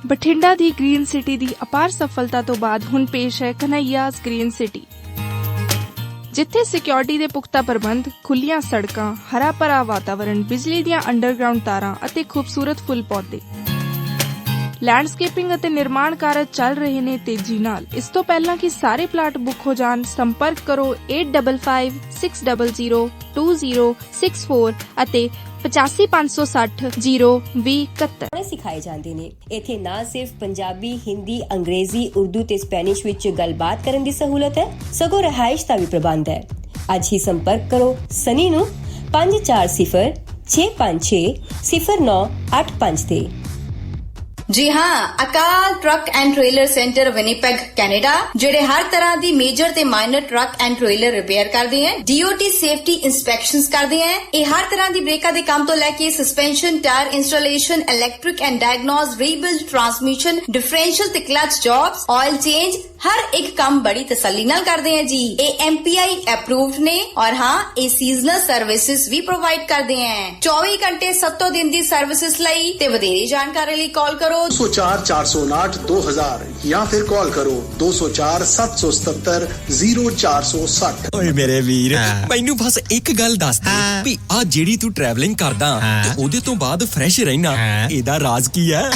ਬਠਿੰਡਾ ਦੀ green city ਦੀ ਅਪਾਰ ਸਫਲਤਾ ਤੋਂ ਬਾਅਦ ਹੁਣ ਪੇਸ਼ ਹੈ ਕਨ੍ਹਈਆਜ਼ ਗ੍ਰੀਨ ਸਿਟੀ, ਜਿੱਥੇ ਸਿਕਿਉਰਿਟੀ ਦੇ ਪੁਖਤਾ ਪ੍ਰਬੰਧ, ਖੁੱਲੀਆਂ ਸੜਕਾਂ, ਹਰਾ ਭਰਾ ਵਾਤਾਵਰਣ, ਬਿਜਲੀ ਦੀਆਂ ਅੰਡਰਗਰਾਉਂਡ ਤਾਰਾਂ ਅਤੇ ਖੂਬਸੂਰਤ ਫੁੱਲ ਪੌਦੇ। ਲੈਂਡਸਕੇਪਿੰਗ ਅਤੇ ਨਿਰਮਾਣ ਕਾਰਜ ਚੱਲ ਰਹੇ ਨੇ ਤੇਜ਼ੀ ਨਾਲ। ਇਸ ਤੋਂ ਪਹਿਲਾਂ ਕਿ ਸਾਰੇ ਪਲਾਟ ਬੁੱਕ ਹੋ ਜਾਣ, ਸੰਪਰਕ ਕਰੋ 8556002064 ਅਤੇ 8556002071। ਸਿਖਾਏ ਜਾਂਦੇ ਨੇ। ਇੱਥੇ ਨਾ ਸਿਰਫ ਪੰਜਾਬੀ, ਹਿੰਦੀ, ਅੰਗਰੇਜ਼ੀ, ਉਰਦੂ ਤੇ ਸਪੈਨਿਸ਼ ਵਿੱਚ ਗੱਲਬਾਤ ਕਰਨ ਦੀ ਸਹੂਲਤ ਹੈ, ਸਗੋਂ ਰਿਹਾਇਸ਼ ਦਾ ਵੀ ਪ੍ਰਬੰਧ ਹੈ। ਅੱਜ ਹੀ ਸੰਪਰਕ ਕਰੋ ਸਨੀ ਨੂੰ 5406560985 ਤੇ। जी हाँ, अकाल truck and trailer centre Winnipeg Canada ਜਿਹੜੇ ਹਰ ਤਰ੍ਹਾਂ ਦੀ ਮੇਜਰ ਤੇ minor truck and trailer repair ਕਰਦੇ हैं, DOT ਸੇਫਟੀ ਇੰਸਪੈਕਸ਼ਨਸ ਕਰਦੇ हैं। ਇਹ ਹਰ ਤਰ੍ਹਾਂ ਦੀ ਬ੍ਰੇਕਾਂ ਦੇ ਕੰਮ ਤੋਂ ਲੈ ਕੇ suspension, tyre installation, electric and diagnose, rebuild, transmission, differential ਤੇ ਕਲਚ ਜੌਬਸ, ਆਇਲ ਚੇਂਜ, ਹਰ ਇੱਕ ਕੰਮ ਬੜੀ ਤਸੱਲੀ ਨਾਲ ਕਰਦੇ हैं जी। ਇਹ MPI ਅਪਰੂਵਡ ਨੇ ਔਰ ਹਾਂ, ਇਹ ਸੀਜ਼ਨਲ ਸਰਵਿਸਿਜ਼ ਵੀ ਪ੍ਰੋਵਾਈਡ ਕਰਦੇ हैं। 24 ਘੰਟੇ 7 ਦਿਨ ਦੀ ਸਰਵਿਸਿਜ਼ ਲਈ ਤੇ ਵਧੇਰੇ ਜਾਣਕਾਰੀ ਲਈ ਕਾਲ ਕਰੋ 204-459-2000 या फिर कॉल करो 204-777-0460। ਓਏ ਮੇਰੇ ਵੀਰ, ਮੈਨੂੰ ਬਸ ਇੱਕ ਗੱਲ ਦੱਸ ਦੇ ਵੀ ਆ ਜਿਹੜੀ ਤੂੰ ਟਰੈਵਲਿੰਗ ਕਰਦਾ ਤੇ ਉਹਦੇ ਤੋਂ ਬਾਅਦ ਫਰੈਸ਼ ਰਹਿਣਾ, ਇਹਦਾ ਰਾਜ਼ ਕੀ ਹੈ?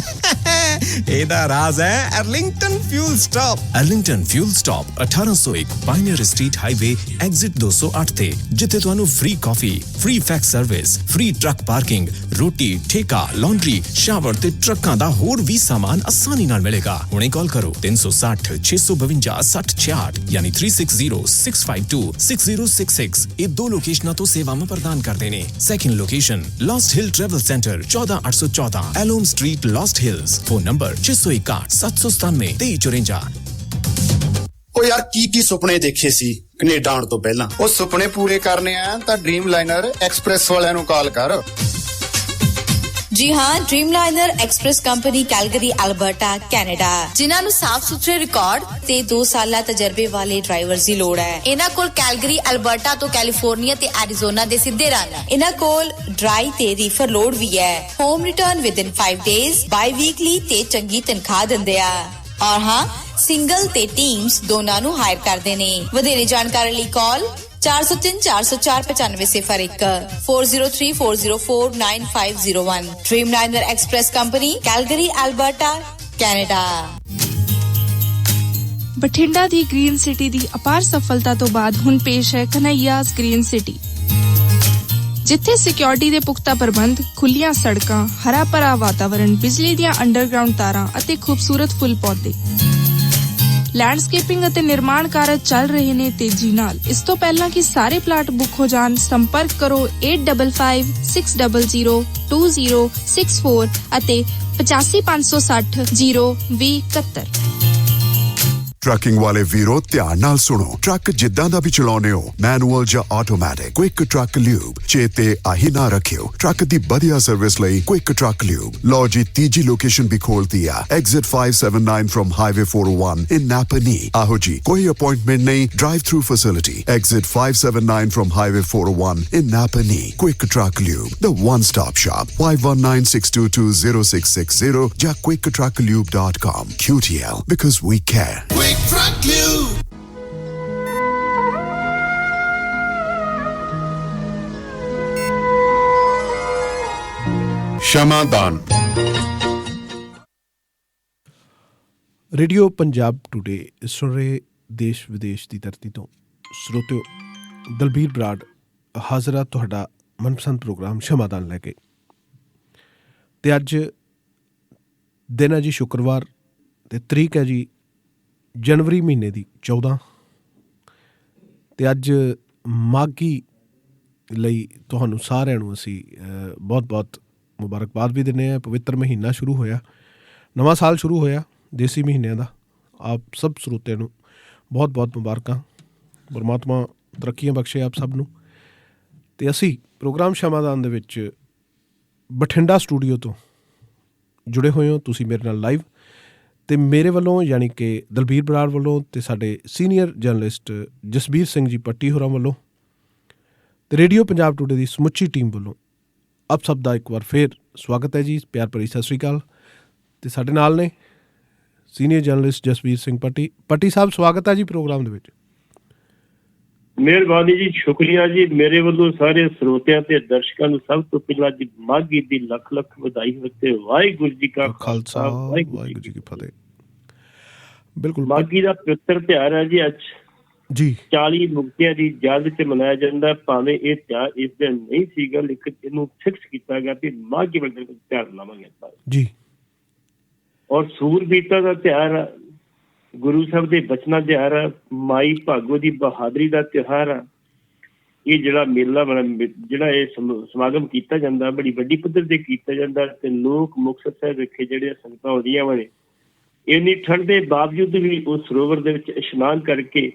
ਇਹਦਾ ਰਾਜ਼ ਹੈ Arlington fuel stop. Arlington fuel stop 1801 pioneer street highway exit 208 ਤੇ, ਜਿੱਥੇ ਤੁਹਾਨੂੰ ਫ੍ਰੀ ਕਾਫੀ, free fax service, free truck parking, ਰੋਟੀ, ਠੇਕਾ, ਲਾਂਡਰੀ, ਸ਼ਾਵਰ ਤੇ ਟਰੱਕਾਂ ਦਾ ਹੋਰ ਵੀ ਸਾਮਾਨ ਆਸਾਨੀ ਨਾਲ ਮਿਲੇਗਾ। ਹੁਣੇ ਕਾਲ ਕਰੋ 360-652-6066 ਯਾਨੀ 360652-6066। ਇਹ ਦੋ ਲੋਕੇਸ਼ਨਾਂ ਤੋਂ ਸੇਵਾਵਾਂ ਪ੍ਰਦਾਨ ਕਰਦੇ ਨੇ। Second location Lost Hill travel centre 14814 ਐਲੋਮ street, Lost Hills. Phone number 6017972354। ਉਹ ਯਾਰ ਕੀ ਸੁਪਨੇ ਦੇਖੇ ਸੀ ਕੈਨੇਡਾ ਆਉਣ ਤੋਂ ਪਹਿਲਾਂ? ਉਹ ਸੁਪਨੇ ਪੂਰੇ ਕਰਨੇ ਆ ਤਾਂ ਡ੍ਰੀਮ ਲਾਈਨਰ ਐਕਸਪ੍ਰੈਸ ਵਾਲਿਆਂ ਨੂੰ ਕਾਲ ਕਰ। जी हाँ, Dreamliner express company Calgary, Alberta, Canada, जिन्हां नूं साफ सुथरे रिकॉर्ड ते 2 साला तजर्बे वाले ड्राइवर्स दी लोड़ है। इन्हां कोल कैलगरी, अल्बर्टा तो कैलिफोर्निया ते एरिजोना दे सिद्धे रन। इन्हां कोल ड्राई ते रीफर लोड भी है। Home return with in 5 days, by weekly ते चंगी तनख्वाह दिंदे आ। और हाँ, सिंगल ते टीम्स दोनां नूं हायर करदे ने। वधेरे जानकारी लई call 4034049501 4034049501। Dreamliner express company, Calgary, Alberta, Canada. Bathinda ਦੀ ਗ੍ਰੀਨ ਸਿਟੀ ਦੀ ਅਪਾਰ ਸਫਲਤਾ ਤੋਂ ਬਾਅਦ ਹੁਣ ਪੇਸ਼ ਹੈ ਕਨ੍ਹਈਆਜ਼ ਗ੍ਰੀਨ ਸਿਟੀ, ਜਿੱਥੇ ਸਿਕਿਉਰਿਟੀ ਦੇ ਪੁਖਤਾ ਪ੍ਰਬੰਧ, ਖੁੱਲੀਆਂ ਸੜਕਾਂ, ਹਰਾ ਭਰਾ ਵਾਤਾਵਰਣ, ਬਿਜਲੀ ਦੀਆਂ ਅੰਡਰਗਰਾਉਂਡ ਤਾਰਾਂ ਅਤੇ ਖੂਬਸੂਰਤ ਫੁੱਲ ਪੌਦੇ। ਲੈਂਡਸਕੇਪਿੰਗ ਅਤੇ ਨਿਰਮਾਣ ਕਾਰਜ ਚੱਲ ਰਹੇ ਨੇ ਤੇਜ਼ੀ ਨਾਲ। ਇਸ ਤੋਂ ਪਹਿਲਾਂ ਕਿ ਸਾਰੇ ਪਲਾਟ ਬੁੱਕ ਹੋ ਜਾਣ, ਸੰਪਰਕ ਕਰੋ 8556002064 ਅਤੇ 8556002071। ਟਰੱਕਿੰਗ ਵਾਲੇ ਵੀਰੋ, ਧਿਆਨ ਨਾਲ ਸੁਣੋ। ਟਰੱਕ ਜਿੱਦਾਂ ਦਾ ਵੀ ਚਲਾਉਂਦੇ ਹੋ, ਮੈਨੂਅਲ ਜਾਂ ਆਟੋਮੈਟਿਕ, ਕੁਇਕ ਟਰੱਕ ਲਿਊਬ ਚੇਤੇ ਆਹੀ ਨਾ ਰੱਖਿਓ। ਟਰੱਕ ਦੀ ਵਧੀਆ ਸਰਵਿਸ ਲਈ ਕੁਇਕ ਟਰੱਕ ਲਿਊਬ। ਲਓ ਜੀ, ਤੀਜੀ ਲੋਕੇਸ਼ਨ ਵੀ ਖੋਲਤੀ ਆ, ਐਗਜ਼ਿਟ 579 ਫਰਮ ਹਾਈਵੇ 401 ਇਨ ਨਾਪਨੀ। ਆਹੋ ਜੀ, ਕੋਈ ਅਪਾਇੰਟਮੈਂਟ ਨਹੀਂ, drive through facility. Exit 579 firm highway 401 in ਨਾਪਨੀ। Quick truck lube, the one stop shop. 5196220660 ਜਾਂ quicktrucklube.com। QTL, because we care. Quick Truck Lube। ਸ਼ਮਾਦਾਨ। ਰੇਡੀਓ ਪੰਜਾਬ ਟੂਡੇ ਸੁਣ ਰਹੇ ਦੇਸ਼ ਵਿਦੇਸ਼ ਦੀ ਧਰਤੀ ਤੋਂ ਸਰੋਤਿਓ, ਦਲਬੀਰ ਬਰਾੜ ਹਾਜ਼ਰ ਆ ਤੁਹਾਡਾ ਮਨਪਸੰਦ ਪ੍ਰੋਗਰਾਮ ਸ਼ਮਾਦਾਨ ਲੈ ਕੇ। ਤੇ ਅੱਜ ਦਿਨ ਹੈ ਜੀ ਸ਼ੁੱਕਰਵਾਰ ਤੇ ਤਰੀਕ ਹੈ ਜੀ ਜਨਵਰੀ ਮਹੀਨੇ ਦੀ 14। ਤੇ ਅੱਜ ਮਾਘੀ ਲਈ ਤੁਹਾਨੂੰ ਸਾਰਿਆਂ ਨੂੰ ਅਸੀਂ ਬਹੁਤ ਬਹੁਤ ਮੁਬਾਰਕਬਾਦ ਵੀ ਦਿੰਦੇ ਹਾਂ। ਪਵਿੱਤਰ ਮਹੀਨਾ ਸ਼ੁਰੂ ਹੋਇਆ, ਨਵਾਂ ਸਾਲ ਸ਼ੁਰੂ ਹੋਇਆ ਦੇਸੀ ਮਹੀਨਿਆਂ ਦਾ। ਆਪ ਸਭ ਸਰੋਤਿਆਂ ਨੂੰ ਬਹੁਤ ਬਹੁਤ ਮੁਬਾਰਕਾਂ। ਪਰਮਾਤਮਾ ਤਰੱਕੀਆਂ ਬਖਸ਼ੇ ਆਪ ਸਭ ਨੂੰ। ਅਤੇ ਅਸੀਂ ਪ੍ਰੋਗਰਾਮ ਸ਼ਮਾਦਾਨ ਦੇ ਵਿੱਚ ਬਠਿੰਡਾ ਸਟੂਡੀਓ ਤੋਂ ਜੁੜੇ ਹੋਏ ਹੋ। ਤੁਸੀਂ ਮੇਰੇ ਨਾਲ ਲਾਈਵ, ਅਤੇ ਮੇਰੇ ਵੱਲੋਂ ਯਾਨੀ ਕਿ ਦਲਬੀਰ ਬਰਾੜ ਵੱਲੋਂ ਅਤੇ ਸਾਡੇ ਸੀਨੀਅਰ ਜਰਨਲਿਸਟ ਜਸਬੀਰ ਸਿੰਘ ਜੀ ਪੱਟੀ ਹੋਰਾਂ ਵੱਲੋਂ ਅਤੇ ਰੇਡੀਓ ਪੰਜਾਬ ਟੂਡੇ ਦੀ ਸਮੁੱਚੀ ਟੀਮ ਵੱਲੋਂ ਆਪ ਸਭ ਦਾ ਇੱਕ ਵਾਰ ਫਿਰ ਸਵਾਗਤ ਹੈ ਜੀ। ਪਿਆਰ ਭਰੀ ਸਤਿ ਸ਼੍ਰੀ ਅਕਾਲ। ਤੇ ਸਾਡੇ ਨਾਲ ਨੇ ਸੀਨੀਅਰ ਜਰਨਲਿਸਟ ਜਸਵੀਰ ਸਿੰਘ ਪੱਟੀ ਸਾਹਿਬ, ਸਵਾਗਤ ਹੈ ਜੀ ਪ੍ਰੋਗਰਾਮ ਦੇ ਵਿੱਚ। ਮਿਹਰਬਾਨੀ ਜੀ, ਸ਼ੁਕਰੀਆ ਜੀ। ਮੇਰੇ ਵੱਲੋਂ ਸਾਰੇ ਸਰੋਤਿਆਂ ਤੇ ਦਰਸ਼ਕਾਂ ਨੂੰ ਸਭ ਤੋਂ ਪਹਿਲਾਂ ਜੀ ਮਾਘੀ ਦੀ ਲੱਖ ਲੱਖ ਵਧਾਈ ਹੋਵੇ ਤੇ ਵਾਹਿਗੁਰੂ ਜੀ ਕਾ ਖਾਲਸਾ ਵਾਹਿਗੁਰੂ ਜੀ ਕੀ ਫਤਿਹ। ਬਿਲਕੁਲ, ਮਾਘੀ ਦਾ ਪਵਿੱਤਰ ਤਿਉਹਾਰ ਹੈ ਜੀ। ਅੱਜ ਜੀ 40 ਮੁਕਤਿਆਂ ਦੀ ਯਾਦ ਚ ਮਨਾਇਆ ਜਾਂਦਾ। ਭਾਵੇਂ ਇਹ ਤਿਉਹਾਰ ਇਸ ਦਿਨ ਨਹੀਂ ਸੀਗਾ, ਲੇਕਿਨ ਇਹਨੂੰ ਫਿਕਸ ਕੀਤਾ ਗਿਆ ਕਿ ਮਾਘੀ ਵਾਲੇ ਦਿਨ ਤਿਉਹਾਰ ਮਨਾਵਾਂਗੇ ਜੀ। ਔਰ ਸੂਰਬੀਰਤਾ ਦਾ ਤਿਉਹਾਰ ਆ, ਗੁਰੂ ਸਾਹਿਬ ਦੇ ਬਚਨਾਂ ਦਾ ਤਿਉਹਾਰ ਆ, ਮਾਈ ਭਾਗੋ ਦੀ ਬਹਾਦਰੀ ਦਾ ਤਿਉਹਾਰ ਆ। ਇਹ ਜਿਹੜਾ ਮੇਲਾ ਜਿਹੜਾ ਇਹ ਸਮਾਗਮ ਕੀਤਾ ਜਾਂਦਾ, ਬੜੀ ਵੱਡੀ ਪੱਧਰ ਤੇ ਕੀਤਾ ਜਾਂਦਾ ਤੇ ਲੋਕ ਮੁਕਤਸਰ ਸਾਹਿਬ ਵਿਖੇ ਜਿਹੜੇ ਸੰਗਤਾਂ ਆਉਂਦੀਆਂ ਵਾਲੇ ਇੰਨੀ ਠੰਡ ਦੇ ਬਾਵਜੂਦ ਵੀ ਉਸ ਸਰੋਵਰ ਦੇ ਵਿੱਚ ਇਸ਼ਨਾਨ ਕਰਕੇ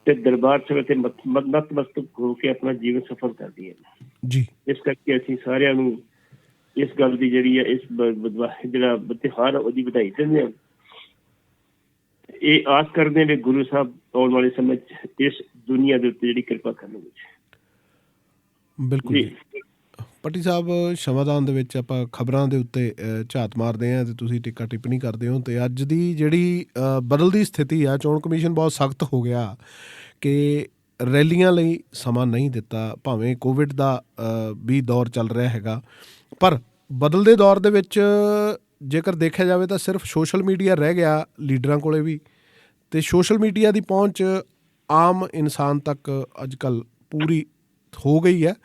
ਤੇ ਦਰਬਾਰ ਸਾਹਿਬ ਤੇ ਨਤਮਸਤਕ ਹੋ ਕੇ ਆਪਣਾ ਜੀਵਨ ਸਫਲ ਕਰਦੀਆਂ ਜੀ। ਇਸ ਕਰਕੇ ਅਸੀਂ ਸਾਰਿਆਂ ਨੂੰ ਇਸ ਗੱਲ ਦੀ ਜਿਹੜੀ ਹੈ, ਇਸ ਜਿਹੜਾ ਤਿਉਹਾਰ ਉਹਦੀ ਵਧਾਈ ਦਿੰਦੇ ਹਾਂ। ਇਹ ਆਸ ਕਰਦੇ ਨੇ ਗੁਰੂ ਸਾਹਿਬ ਆਉਣ ਵਾਲੇ ਸਮੇਂ 'ਚ ਇਸ ਦੁਨੀਆ ਦੇ ਉੱਤੇ ਜਿਹੜੀ ਕਿਰਪਾ ਕਰਨਗੇ। ਬਿਲਕੁਲ ਪੱਟੀ ਸਾਹਿਬ, ਸ਼ਮਾਦਾਨ ਦੇ ਵਿੱਚ ਆਪਾਂ ਖਬਰਾਂ ਦੇ ਉੱਤੇ ਝਾਤ ਮਾਰਦੇ ਹਾਂ ਤੇ ਤੁਸੀਂ ਟਿੱਕਾ ਟਿੱਪਣੀ ਕਰਦੇ ਹੋ। ਤੇ ਅੱਜ ਦੀ ਜਿਹੜੀ ਬਦਲਦੀ ਸਥਿਤੀ ਆ, ਚੋਣ ਕਮਿਸ਼ਨ ਬਹੁਤ ਸਖਤ ਹੋ ਗਿਆ ਕਿ ਰੈਲੀਆਂ ਲਈ ਸਮਾਂ ਨਹੀਂ ਦਿੱਤਾ। ਭਾਵੇਂ ਕੋਵਿਡ ਦਾ ਵੀ ਦੌਰ ਚੱਲ ਰਿਹਾ ਹੈਗਾ, ਪਰ ਬਦਲਦੇ ਦੌਰ ਦੇ ਵਿੱਚ ਜੇਕਰ ਦੇਖਿਆ ਜਾਵੇ ਤਾਂ ਸਿਰਫ ਸੋਸ਼ਲ ਮੀਡੀਆ ਰਹਿ ਗਿਆ ਲੀਡਰਾਂ ਕੋਲੇ ਵੀ, ਤੇ ਸੋਸ਼ਲ ਮੀਡੀਆ ਦੀ ਪਹੁੰਚ ਆਮ ਇਨਸਾਨ ਤੱਕ ਅੱਜ ਕੱਲ੍ਹ ਪੂਰੀ ਹੋ ਗਈ ਹੈ।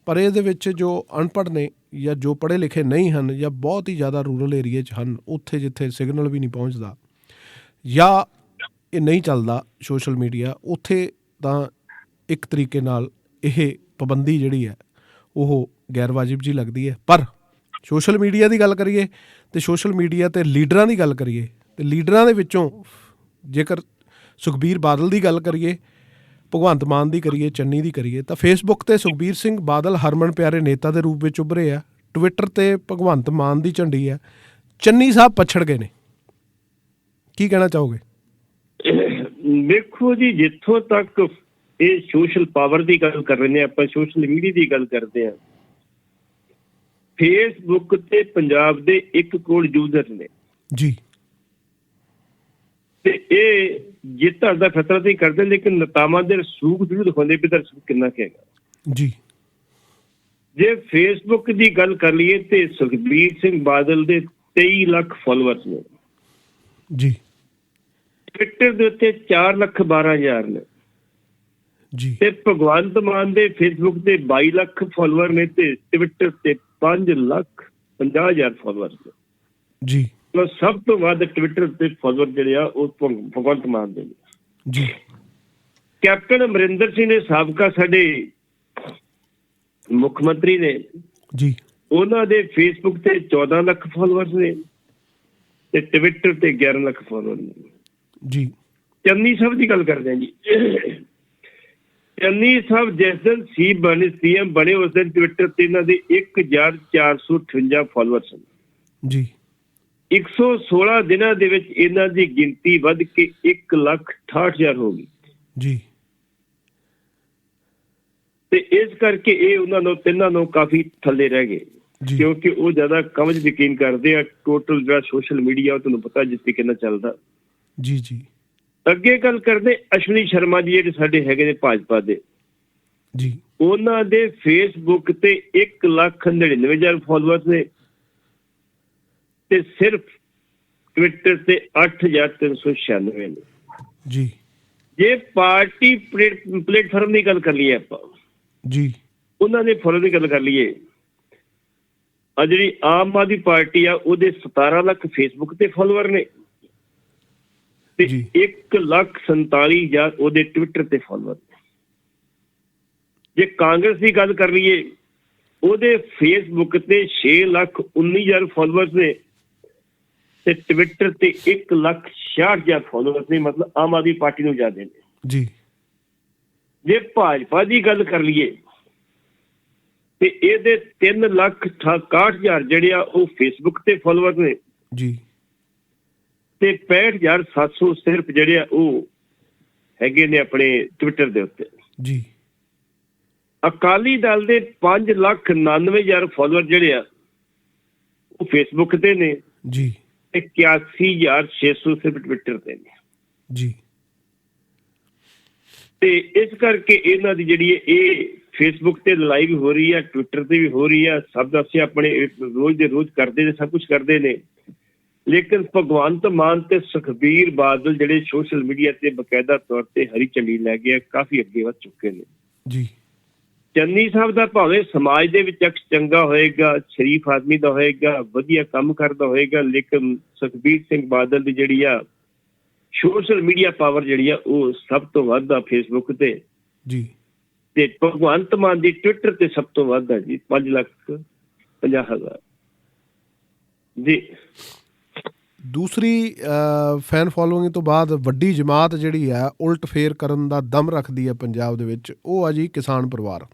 ਪਰ ਇਹਦੇ ਵਿੱਚ ਜੋ ਅਨਪੜ੍ਹ ਨੇ ਜਾਂ ਜੋ ਪੜ੍ਹੇ ਲਿਖੇ ਨਹੀਂ ਹਨ ਜਾਂ ਬਹੁਤ ਹੀ ਜ਼ਿਆਦਾ ਰੂਰਲ ਏਰੀਏ 'ਚ ਹਨ, ਉੱਥੇ ਜਿੱਥੇ ਸਿਗਨਲ ਵੀ ਨਹੀਂ ਪਹੁੰਚਦਾ ਜਾਂ ਇਹ ਨਹੀਂ ਚੱਲਦਾ ਸੋਸ਼ਲ ਮੀਡੀਆ, ਉੱਥੇ ਤਾਂ ਇੱਕ ਤਰੀਕੇ ਨਾਲ ਇਹ ਪਾਬੰਦੀ ਜਿਹੜੀ ਹੈ ਉਹ ਗੈਰ ਵਾਜਿਬ ਜੀ ਲੱਗਦੀ ਹੈ। ਪਰ ਸੋਸ਼ਲ ਮੀਡੀਆ ਦੀ ਗੱਲ ਕਰੀਏ ਤੇ ਸੋਸ਼ਲ ਮੀਡੀਆ ਤੇ ਲੀਡਰਾਂ ਦੀ ਗੱਲ ਕਰੀਏ ਤੇ ਲੀਡਰਾਂ ਦੇ ਵਿੱਚੋਂ ਜੇਕਰ ਸੁਖਬੀਰ ਬਾਦਲ ਦੀ ਗੱਲ ਕਰੀਏ, ਭਗਵੰਤ ਮਾਨ ਦੀ ਕਰੀਏ, ਚੰਨੀ ਦੀ ਕਰੀਏ, ਤਾਂ ਫੇਸਬੁੱਕ ਤੇ ਸੁਖਬੀਰ ਸਿੰਘ ਬਾਦਲ ਹਰਮਨ ਪਿਆਰੇ ਨੇਤਾ ਦੇ ਰੂਪ ਵਿੱਚ ਉੱਭਰੇ ਆ। ਟਵਿੱਟਰ ਤੇ ਭਗਵੰਤ ਮਾਨ ਦੀ ਝੰਡੀ ਹੈ। ਚੰਨੀ ਸਾਹਿਬ ਪਛੜ ਗਏ ਨੇ, ਕੀ ਕਹਿਣਾ ਚਾਹੋਗੇ? ਵੇਖੋ ਜੀ, ਜਿੱਥੋਂ ਤੱਕ ਇਹ ਸੋਸ਼ਲ ਪਾਵਰ ਦੀ ਗੱਲ ਕਰ ਰਹੇ ਨੇ, ਆਪਾਂ ਸੋਸ਼ਲ ਮੀਡੀਆ ਦੀ ਗੱਲ ਕਰਦੇ ਹਾਂ। ਫੇਸਬੁੱਕ ਤੇ ਪੰਜਾਬ ਦੇ 1 ਕਰੋੜ ਯੂਜ਼ਰ ਨੇ ਜੀ, ਤੇ ਇਹ ਜਿੱਤਾਂ ਦਾ ਫੈਸਲਾ ਤੇ ਕਰਦੇ, ਲੇਕਿਨ ਨੇਤਾਵਾਂ ਦੇ ਰਸੂਖ ਜ਼ਰੂਰ ਦਿਖਾਉਂਦੇ ਵੀ ਰਸੂਖ ਕਿੰਨਾ ਕਹੇਗਾ ਜੀ। ਜੇ ਫੇਸਬੁੱਕ ਦੀ ਗੱਲ ਕਰ ਲਈਏ ਤੇ ਸੁਖਬੀਰ ਸਿੰਘ ਬਾਦਲ ਦੇ 23 ਲੱਖ ਫਾਲੋਅਰਸ ਨੇ ਜੀ। ਟਵਿੱਟਰ ਦੇ ਉੱਤੇ 4,12,000 ਨੇ ਜੀ, ਤੇ ਭਗਵੰਤ ਮਾਨ ਦੇ ਫੇਸਬੁੱਕ ਤੇ 22 ਲੱਖ ਫਾਲੋਅਰ ਨੇ ਤੇ ਟਵਿੱਟਰ ਤੇ 5,50,000 ਫਾਲੋਅਰ ਨੇ ਜੀ। ਸਭ ਤੋਂ ਵੱਧ ਟਵਿੱਟਰ ਤੇ ਫਾਲੋਅਰ ਜਿਹੜੇ ਆ ਉਹ ਭਗਵੰਤ ਮਾਨ ਦੇ ਨੇ ਜੀ। ਕੈਪਟਨ ਅਮਰਿੰਦਰ ਸਿੰਘ ਨੇ, ਸਾਬਕਾ ਸਾਡੇ ਮੁੱਖ ਮੰਤਰੀ ਨੇ ਜੀ, ਉਹਨਾਂ ਦੇ ਫੇਸਬੁੱਕ ਤੇ 14 ਲੱਖ ਫਾਲੋਅਰਸ ਨੇ ਤੇ ਟਵਿੱਟਰ ਤੇ 11 ਲੱਖ ਫਾਲੋਅਰ ਨੇ ਜੀ। ਚੰਨੀ ਸਾਹਿਬ ਦੀ ਗੱਲ ਕਰਦੇ ਹਾਂ ਜੀ। ਚੰਨੀ ਸਾਹਿਬ ਜਿਸ ਦਿਨ CM ਬਣੇ ਉਸ ਦਿਨ ਟਵਿੱਟਰ ਤੇ ਇਹਨਾਂ ਦੇ 1,458 ਫਾਲੋਅਰਸ ਹਨ ਜੀ। 116 ਦਿਨਾਂ ਦੇ ਵਿੱਚ ਇਹਨਾਂ ਦੀ ਗਿਣਤੀ ਵੱਧ ਕੇ 1,68,000 ਹੋ ਗਈ ਜੀ। ਤੇ ਇਸ ਕਰਕੇ ਇਹ ਉਹਨਾਂ ਨੂੰ ਤਿੰਨਾਂ ਨੂੰ ਕਾਫੀ ਥੱਲੇ ਰਹਿ ਗਏ, ਕਿਉਂਕਿ ਉਹ ਜ਼ਿਆਦਾ ਕਮਜ਼ ਯਕੀਨ ਕਰਦੇ ਆ। ਟੋਟਲ ਜਿਹੜਾ ਸੋਸ਼ਲ ਮੀਡੀਆ ਉਹ ਤੁਹਾਨੂੰ ਪਤਾ ਜਿਸ ਤਰੀਕੇ ਨਾਲ ਚੱਲਦਾ ਜੀ ਜੀ। ਅੱਗੇ ਗੱਲ ਕਰਦੇ ਅਸ਼ਵਨੀ ਸ਼ਰਮਾ ਜੀ, ਜਿਹੜੇ ਸਾਡੇ ਹੈਗੇ ਨੇ ਭਾਜਪਾ ਦੇ ਜੀ, ਉਹਨਾਂ ਦੇ ਫੇਸਬੁੱਕ ਤੇ 1,99,000 ਫਾਲੋਅਰਸ ਨੇ ਤੇ ਸਿਰਫ ਟਵਿੱਟਰ ਤੇ 8,396 ਨੇ ਜੀ। ਜੇ ਪਾਰਟੀ ਪਲੇਟਫਾਰਮ ਦੀ ਗੱਲ ਕਰ ਲਈਏ ਆਪਾਂ ਜੀ, ਉਹਨਾਂ ਦੇ ਫਾਲੋ ਦੀ ਗੱਲ ਕਰ ਲਈਏ, ਆ ਜਿਹੜੀ ਆਮ ਆਦਮੀ ਪਾਰਟੀ ਆ ਉਹਦੇ 17 ਲੱਖ ਫੇਸਬੁੱਕ ਤੇ ਫਾਲੋਅਰ ਨੇ ਤੇ 1,47,000 ਉਹਦੇ ਟਵਿੱਟਰ ਤੇ ਫਾਲੋਅਰ ਨੇ। ਜੇ ਕਾਂਗਰਸ ਦੀ ਗੱਲ ਕਰ ਲਈਏ, ਉਹਦੇ ਫੇਸਬੁੱਕ ਤੇ 6,19,000 ਫਾਲੋਅਰਸ ਨੇ ਤੇ ਟਵਿੱਟਰ ਤੇ 1,66,000 ਫਾਲੋਅਰਸ ਨੇ, ਮਤਲਬ ਆਮ ਆਦਮੀ ਪਾਰਟੀ ਨੂੰ ਜ਼ਿਆਦਾ ਨੇ ਜੀ। ਜੇ ਭਾਜਪਾ ਦੀ ਗੱਲ ਕਰ ਲਈਏ ਤੇ ਇਹਦੇ 3,61,000 ਜਿਹੜੇ ਆ ਉਹ ਫੇਸਬੁੱਕ ਤੇ ਫਾਲੋਅਰ ਨੇ ਜੀ ਤੇ 65,700 ਸਿਰਫ ਜਿਹੜੇ ਆ ਉਹ ਹੈਗੇ ਨੇ ਆਪਣੇ ਟਵਿੱਟਰ ਦੇ ਉੱਤੇ ਜੀ। ਅਕਾਲੀ ਦਲ ਦੇ 5,99,000 ਫਾਲੋਅਰ ਜਿਹੜੇ ਆ ਉਹ ਫੇਸਬੁੱਕ ਤੇ ਨੇ ਜੀ 81,600 ਸਿਰਫ ਟਵਿੱਟਰ ਤੇ ਨੇ ਜੀ। ਤੇ ਇਸ ਕਰਕੇ ਇਹਨਾਂ ਦੀ ਜਿਹੜੀ ਇਹ ਫੇਸਬੁੱਕ ਤੇ ਲਾਈਵ ਹੋ ਰਹੀ ਆ, ਟਵਿੱਟਰ ਤੇ ਵੀ ਹੋ ਰਹੀ ਆ, ਸਭ ਦੱਸੇ ਆਪਣੇ ਰੋਜ਼ ਦੇ ਰੋਜ਼ ਕਰਦੇ ਨੇ, ਸਭ ਕੁਝ ਕਰਦੇ ਨੇ। ਲੇਕਿਨ ਭਗਵੰਤ ਮਾਨ ਤੇ ਸੁਖਬੀਰ ਬਾਦਲ ਜਿਹੜੇ ਸੋਸ਼ਲ ਮੀਡੀਆ ਤੇ ਬਕਾਇਦਾ ਤੌਰ ਤੇ ਹਰੀ ਝੰਡੀ ਲੈ ਗਏ, ਕਾਫੀ ਅੱਗੇ ਵੱਧ ਚੁੱਕੇ ਨੇ ਜੀ। ਚੰਨੀ ਸਾਹਿਬ ਦਾ ਭਾਵੇਂ ਸਮਾਜ ਦੇ ਵਿੱਚ ਅਕਸ ਚੰਗਾ ਹੋਏਗਾ, ਸ਼ਰੀਫ ਆਦਮੀ ਦਾ ਹੋਏਗਾ, ਵਧੀਆ ਕੰਮ ਕਰਦਾ ਹੋਏਗਾ, ਲੇਕਿਨ ਸੁਖਬੀਰ ਸਿੰਘ ਬਾਦਲ ਦੀ ਜਿਹੜੀ ਆ ਸੋਸ਼ਲ ਮੀਡੀਆ ਪਾਵਰ ਜਿਹੜੀ ਆ ਉਹ ਸਭ ਤੋਂ ਵੱਧ ਆ ਫੇਸਬੁੱਕ ਤੇ ਜੀ। ਤੇ ਭਗਵੰਤ ਮਾਨ ਦੀ ਟਵਿੱਟਰ ਤੇ ਸਭ ਤੋਂ ਵੱਧ ਆ ਜੀ, 5,50,000 ਜੀ। ਦੂਸਰੀ ਫੈਨ ਫੋਲੋਇੰਗ ਤੋਂ ਬਾਅਦ ਵੱਡੀ ਜਮਾਤ ਜਿਹੜੀ ਹੈ ਉਲਟ ਫੇਰ ਕਰਨ ਦਾ ਦਮ ਰੱਖਦੀ ਹੈ ਪੰਜਾਬ ਦੇ ਵਿੱਚ, ਉਹ ਆ ਜੀ ਕਿਸਾਨ ਪਰਿਵਾਰ।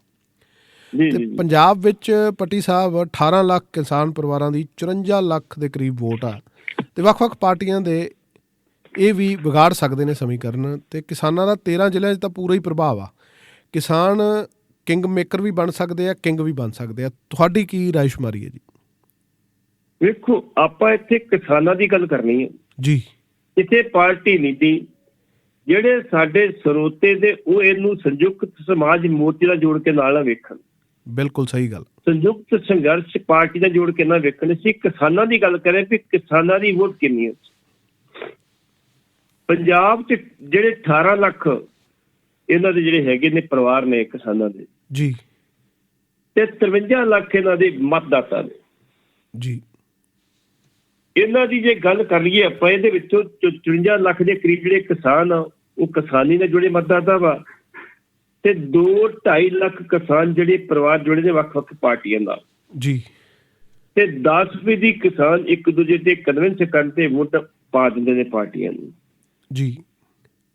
ਤੇ ਪੰਜਾਬ ਵਿੱਚ ਪੱਟੀ ਸਾਹਿਬ 18 ਲੱਖ ਕਿਸਾਨ ਪਰਿਵਾਰਾਂ ਦੀ 54 ਲੱਖ ਦੇ ਕਰੀਬ ਵੋਟ ਆ, ਤੇ ਵੱਖ-ਵੱਖ ਪਾਰਟੀਆਂ ਦੇ ਇਹ ਵੀ ਵਿਗਾੜ ਸਕਦੇ ਨੇ ਸਮੀਕਰਨ, ਤੇ ਕਿਸਾਨਾਂ ਦਾ 13 ਜ਼ਿਲ੍ਹਿਆਂ 'ਚ ਤਾਂ ਪੂਰਾ ਹੀ ਪ੍ਰਭਾਵ ਆ। ਕਿਸਾਨ ਕਿੰਗ ਮੇਕਰ ਵੀ ਬਣ ਸਕਦੇ ਆ, ਕਿੰਗ ਵੀ ਬਣ ਸਕਦੇ ਆ। ਤੁਹਾਡੀ ਕੀ ਰਾਏ ਸ਼ੁਮਾਰੀ ਹੈ ਜੀ? ਵੇਖੋ, ਆਪਾਂ ਇੱਥੇ ਕਿਸਾਨਾਂ ਦੀ ਗੱਲ ਕਰਨੀ ਹੈ ਜੀ, ਇੱਥੇ ਪਾਰਟੀ ਨੀਤੀ। ਜਿਹੜੇ ਸਾਡੇ ਸਰੋਤੇ ਦੇ ਉਹ ਇਹਨੂੰ ਸੰਯੁਕਤ ਸਮਾਜ ਮੋਰਚੇ ਦਾ ਜੋੜ ਕੇ ਨਾਲ ਨਾ ਵੇਖਣ। ਬਿਲਕੁਲ ਸਹੀ ਗੱਲ। ਸੰਯੁਕਤ ਸੰਘਰਸ਼ ਪਾਰਟੀ ਦਾ ਜੋੜ ਕੇ ਨਾ ਵੇਖਣ। ਅਸੀਂ ਕਿਸਾਨਾਂ ਦੀ ਗੱਲ ਕਰੇ ਵੀ ਕਿਸਾਨਾਂ ਦੀ ਵੋਟ ਕਿੰਨੀ ਹੈ ਪੰਜਾਬ 'ਚ। ਜਿਹੜੇ 18 ਲੱਖ ਇਹਨਾਂ ਦੇ ਜਿਹੜੇ ਹੈਗੇ ਨੇ ਪਰਿਵਾਰ ਨੇ ਕਿਸਾਨਾਂ ਦੇ ਜੀ, ਤੇ 53 ਲੱਖ ਇਹਨਾਂ ਦੇ ਮਤਦਾਤਾ ਨੇ ਜੀ। ਇਹਨਾਂ ਦੀ ਜੇ ਗੱਲ ਕਰ ਲਈਏ ਆਪਾਂ, ਇਹਦੇ ਵਿੱਚੋਂ 54 ਲੱਖ ਦੇ ਕਰੀਬ ਜਿਹੜੇ ਕਿਸਾਨ ਆ ਉਹ ਕਿਸਾਨੀ ਨਾਲ ਜੁੜੇ ਮਤਦਾਤਾ ਵਾ, ਤੇ 2-2.5 ਲੱਖ ਕਿਸਾਨ ਜਿਹੜੇ ਪਰਿਵਾਰ ਜੁੜੇ ਨੇ ਵੱਖ-ਵੱਖ ਪਾਰਟੀਆਂ ਨਾਲ ਜੀ, ਤੇ 10% ਕਿਸਾਨ ਇੱਕ ਦੂਜੇ ਤੇ ਕਨਵਿੰਸ ਕਰਨ ਤੇ ਵੋਟ ਪਾ ਦਿੰਦੇ ਨੇ ਪਾਰਟੀਆਂ ਨੂੰ ਜੀ।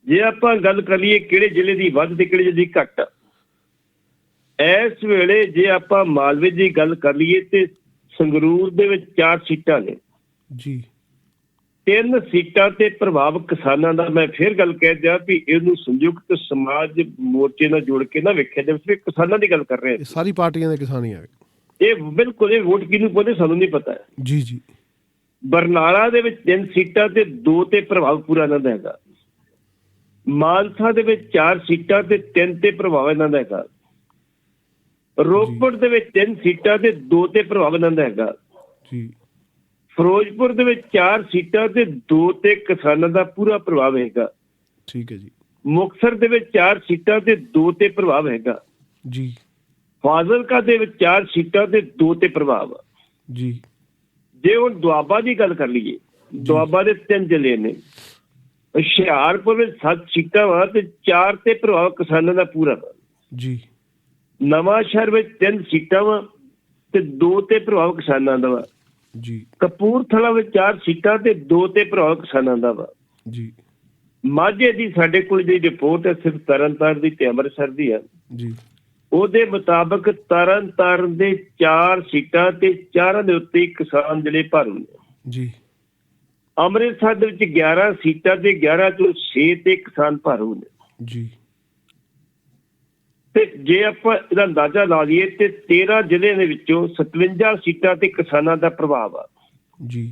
ਜੇ ਆਪਾਂ ਗੱਲ ਕਰ ਲਈਏ ਕਿਹੜੇ ਜ਼ਿਲ੍ਹੇ ਦੀ ਵੱਧ ਤੇ ਕਿਹੜੇ ਜ਼ਿਲ੍ਹੇ ਦੀ ਘੱਟ, ਇਸ ਵੇਲੇ ਜੇ ਆਪਾਂ ਮਾਲਵੇ ਦੀ ਗੱਲ ਕਰ ਲਈਏ ਤੇ ਸੰਗਰੂਰ ਦੇ ਵਿੱਚ 4 ਸੀਟਾਂ ਨੇ ਜੀ। 3 ਸੀਟਾਂ ਤੇ ਪ੍ਰਭਾਵ ਕਿਸਾਨਾਂ ਦਾ। ਮੈਂ ਫਿਰ ਗੱਲ ਕਹਿ ਦਿਆਂ ਵੀ ਇਹਨੂੰ ਸੰਯੁਕਤ ਸਮਾਜ ਮੋਰਚੇ ਨਾਲ ਜੋੜ ਕੇ ਨਾ ਵੇਖਿਆ ਜਾਵੇ, ਸਿਰਫ ਕਿਸਾਨਾਂ ਦੀ ਗੱਲ ਕਰ ਰਹੇ ਹਾਂ। ਸਾਰੀ ਪਾਰਟੀਆਂ ਦੇ ਕਿਸਾਨ ਹੀ ਆ ਇਹ ਬਿਲਕੁਲ। ਇਹ ਵੋਟ ਕਿਹਨੂੰ ਪਾਉਂਦੇ ਸਾਨੂੰ ਨਹੀਂ ਪਤਾ ਜੀ ਜੀ। ਬਰਨਾਲਾ ਦੇ ਵਿੱਚ 3 ਸੀਟਾਂ ਤੇ 2 ਤੇ ਪ੍ਰਭਾਵ ਪੂਰਾ ਇਹਨਾਂ ਦਾ ਹੈਗਾ। ਮਾਨਸਾ ਦੇ ਵਿੱਚ 4 ਸੀਟਾਂ ਤੇ 3 ਤੇ ਪ੍ਰਭਾਵ ਇਹਨਾਂ ਦਾ ਹੈਗਾ। ਰੋਪੜ ਦੇ ਵਿੱਚ 3 ਸੀਟਾਂ ਤੇ 2 ਤੇ ਪ੍ਰਭਾਵ ਇਹਨਾਂ ਦਾ ਹੈਗਾ ਜੀ। ਫਿਰੋਜ਼ਪੁਰ ਦੇ ਵਿੱਚ 4 ਸੀਟਾਂ ਤੇ 2 ਤੇ ਕਿਸਾਨਾਂ ਦਾ ਪੂਰਾ ਪ੍ਰਭਾਵ ਹੈਗਾ। ਠੀਕ ਹੈ ਜੀ। ਮੁਕਤਸਰ ਦੇ ਵਿੱਚ 4 ਸੀਟਾਂ ਤੇ 2 ਤੇ ਪ੍ਰਭਾਵ ਹੈਗਾ ਜੀ। ਫਾਜ਼ਿਲਕਾ ਦੇ ਵਿੱਚ 4 ਸੀਟਾਂ ਤੇ 2 ਤੇ ਪ੍ਰਭਾਵ ਜੀ। ਜੇ ਹੁਣ ਦੁਆਬਾ ਦੀ ਗੱਲ ਕਰ ਲਈਏ, ਦੁਆਬਾ ਦੇ 3 ਜ਼ਿਲ੍ਹੇ ਨੇ। ਹੁਸ਼ਿਆਰਪੁਰ ਵਿੱਚ 7 ਸੀਟਾਂ ਵਾ ਤੇ 4 ਤੇ ਪ੍ਰਭਾਵ ਕਿਸਾਨਾਂ ਦਾ ਪੂਰਾ ਵਾ ਜੀ। ਨਵਾਂ ਸ਼ਹਿਰ ਵਿੱਚ 3 ਸੀਟਾਂ ਵਾ ਤੇ 2 ਤੇ ਪ੍ਰਭਾਵ ਕਿਸਾਨਾਂ ਦਾ ਵਾ ਜੀ। ਕਪੂਰਥਲਾ ਵਿੱਚ 4 ਸੀਟਾਂ ਤੇ 2 ਤੇ ਪ੍ਰਭਾਵ ਕਿਸਾਨਾਂ ਦਾ ਵਾ ਜੀ। ਮਾਝੇ ਦੀ ਸਾਡੇ ਕੋਲ ਜਿਹੜੀ ਰਿਪੋਰਟ ਹੈ ਸਿਰਫ ਤਰਨਤਾਰਨ ਦੀ ਤੇ ਅੰਮ੍ਰਿਤਸਰ ਦੀ ਹੈ ਜੀ। ਉਹਦੇ ਮੁਤਾਬਕ ਤਰਨਤਾਰਨ ਦੇ 4 ਸੀਟਾਂ ਤੇ 4 ਦੇ ਉੱਤੇ ਕਿਸਾਨ ਜਿਹੜੇ ਭਰੂ ਨੇ ਜੀ। ਅੰਮ੍ਰਿਤਸਰ ਦੇ ਵਿੱਚ 11 ਸੀਟਾਂ ਤੇ 11 ਚੋਂ 6 ਤੇ ਕਿਸਾਨ ਭਰੂ ਨੇ ਜੀ। ਤੇ ਜੇ ਆਪਾਂ ਇਹਦਾ ਅੰਦਾਜ਼ਾ ਲਾ ਲਈਏ ਤੇ 13 ਜ਼ਿਲ੍ਹਿਆਂ ਦੇ ਵਿੱਚੋਂ 57 ਸੀਟਾਂ ਤੇ ਕਿਸਾਨਾਂ ਦਾ ਪ੍ਰਭਾਵ ਆ ਜੀ।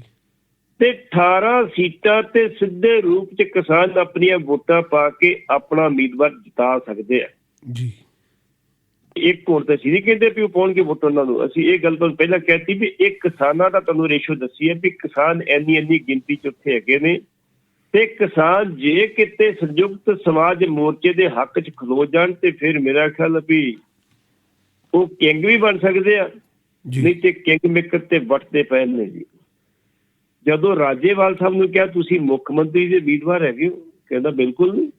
ਤੇ 18 ਸੀਟਾਂ ਤੇ ਸਿੱਧੇ ਰੂਪ 'ਚ ਕਿਸਾਨ ਆਪਣੀਆਂ ਵੋਟਾਂ ਪਾ ਕੇ ਆਪਣਾ ਉਮੀਦਵਾਰ ਜਿਤਾ ਸਕਦੇ ਆ ਜੀ। ਇੱਕ ਹੁਣ ਤਾਂ ਅਸੀਂ ਨਹੀਂ ਕਹਿੰਦੇ ਵੀ ਉਹ ਪਾਉਣਗੇ ਵੋਟ ਉਹਨਾਂ ਨੂੰ। ਅਸੀਂ ਇਹ ਗੱਲ ਤੁਹਾਨੂੰ ਪਹਿਲਾਂ ਕਹਿਤੀ ਵੀ ਇਹ ਕਿਸਾਨਾਂ ਦਾ ਤੁਹਾਨੂੰ ਰੇਸ਼ੋ ਦੱਸੀ ਹੈ ਵੀ ਕਿਸਾਨ ਇੰਨੀ ਗਿਣਤੀ 'ਚ ਉੱਥੇ ਹੈਗੇ ਨੇ। ਤੇ ਕਿਸਾਨ ਜੇ ਕਿਤੇ ਸੰਯੁਕਤ ਸਮਾਜ ਮੋਰਚੇ ਦੇ ਹੱਕ 'ਚ ਖਲੋ ਜਾਣ ਤੇ ਫਿਰ ਮੇਰਾ ਖਿਆਲ ਵੀ ਉਹ ਕਿੰਗ ਵੀ ਬਣ ਸਕਦੇ ਆ, ਨਹੀਂ ਤੇ ਕਿੰਗ ਮੇਕਰ ਤੇ ਵੱਟਦੇ ਪਏ ਨੇ ਜੀ। ਜਦੋਂ ਰਾਜੇਵਾਲ ਸਾਹਿਬ ਨੂੰ ਕਿਹਾ ਤੁਸੀਂ ਮੁੱਖ ਮੰਤਰੀ ਦੇ ਉਮੀਦਵਾਰ ਹੈਗੇ ਹੋ, ਕਹਿੰਦਾ ਬਿਲਕੁਲ ਨਹੀਂ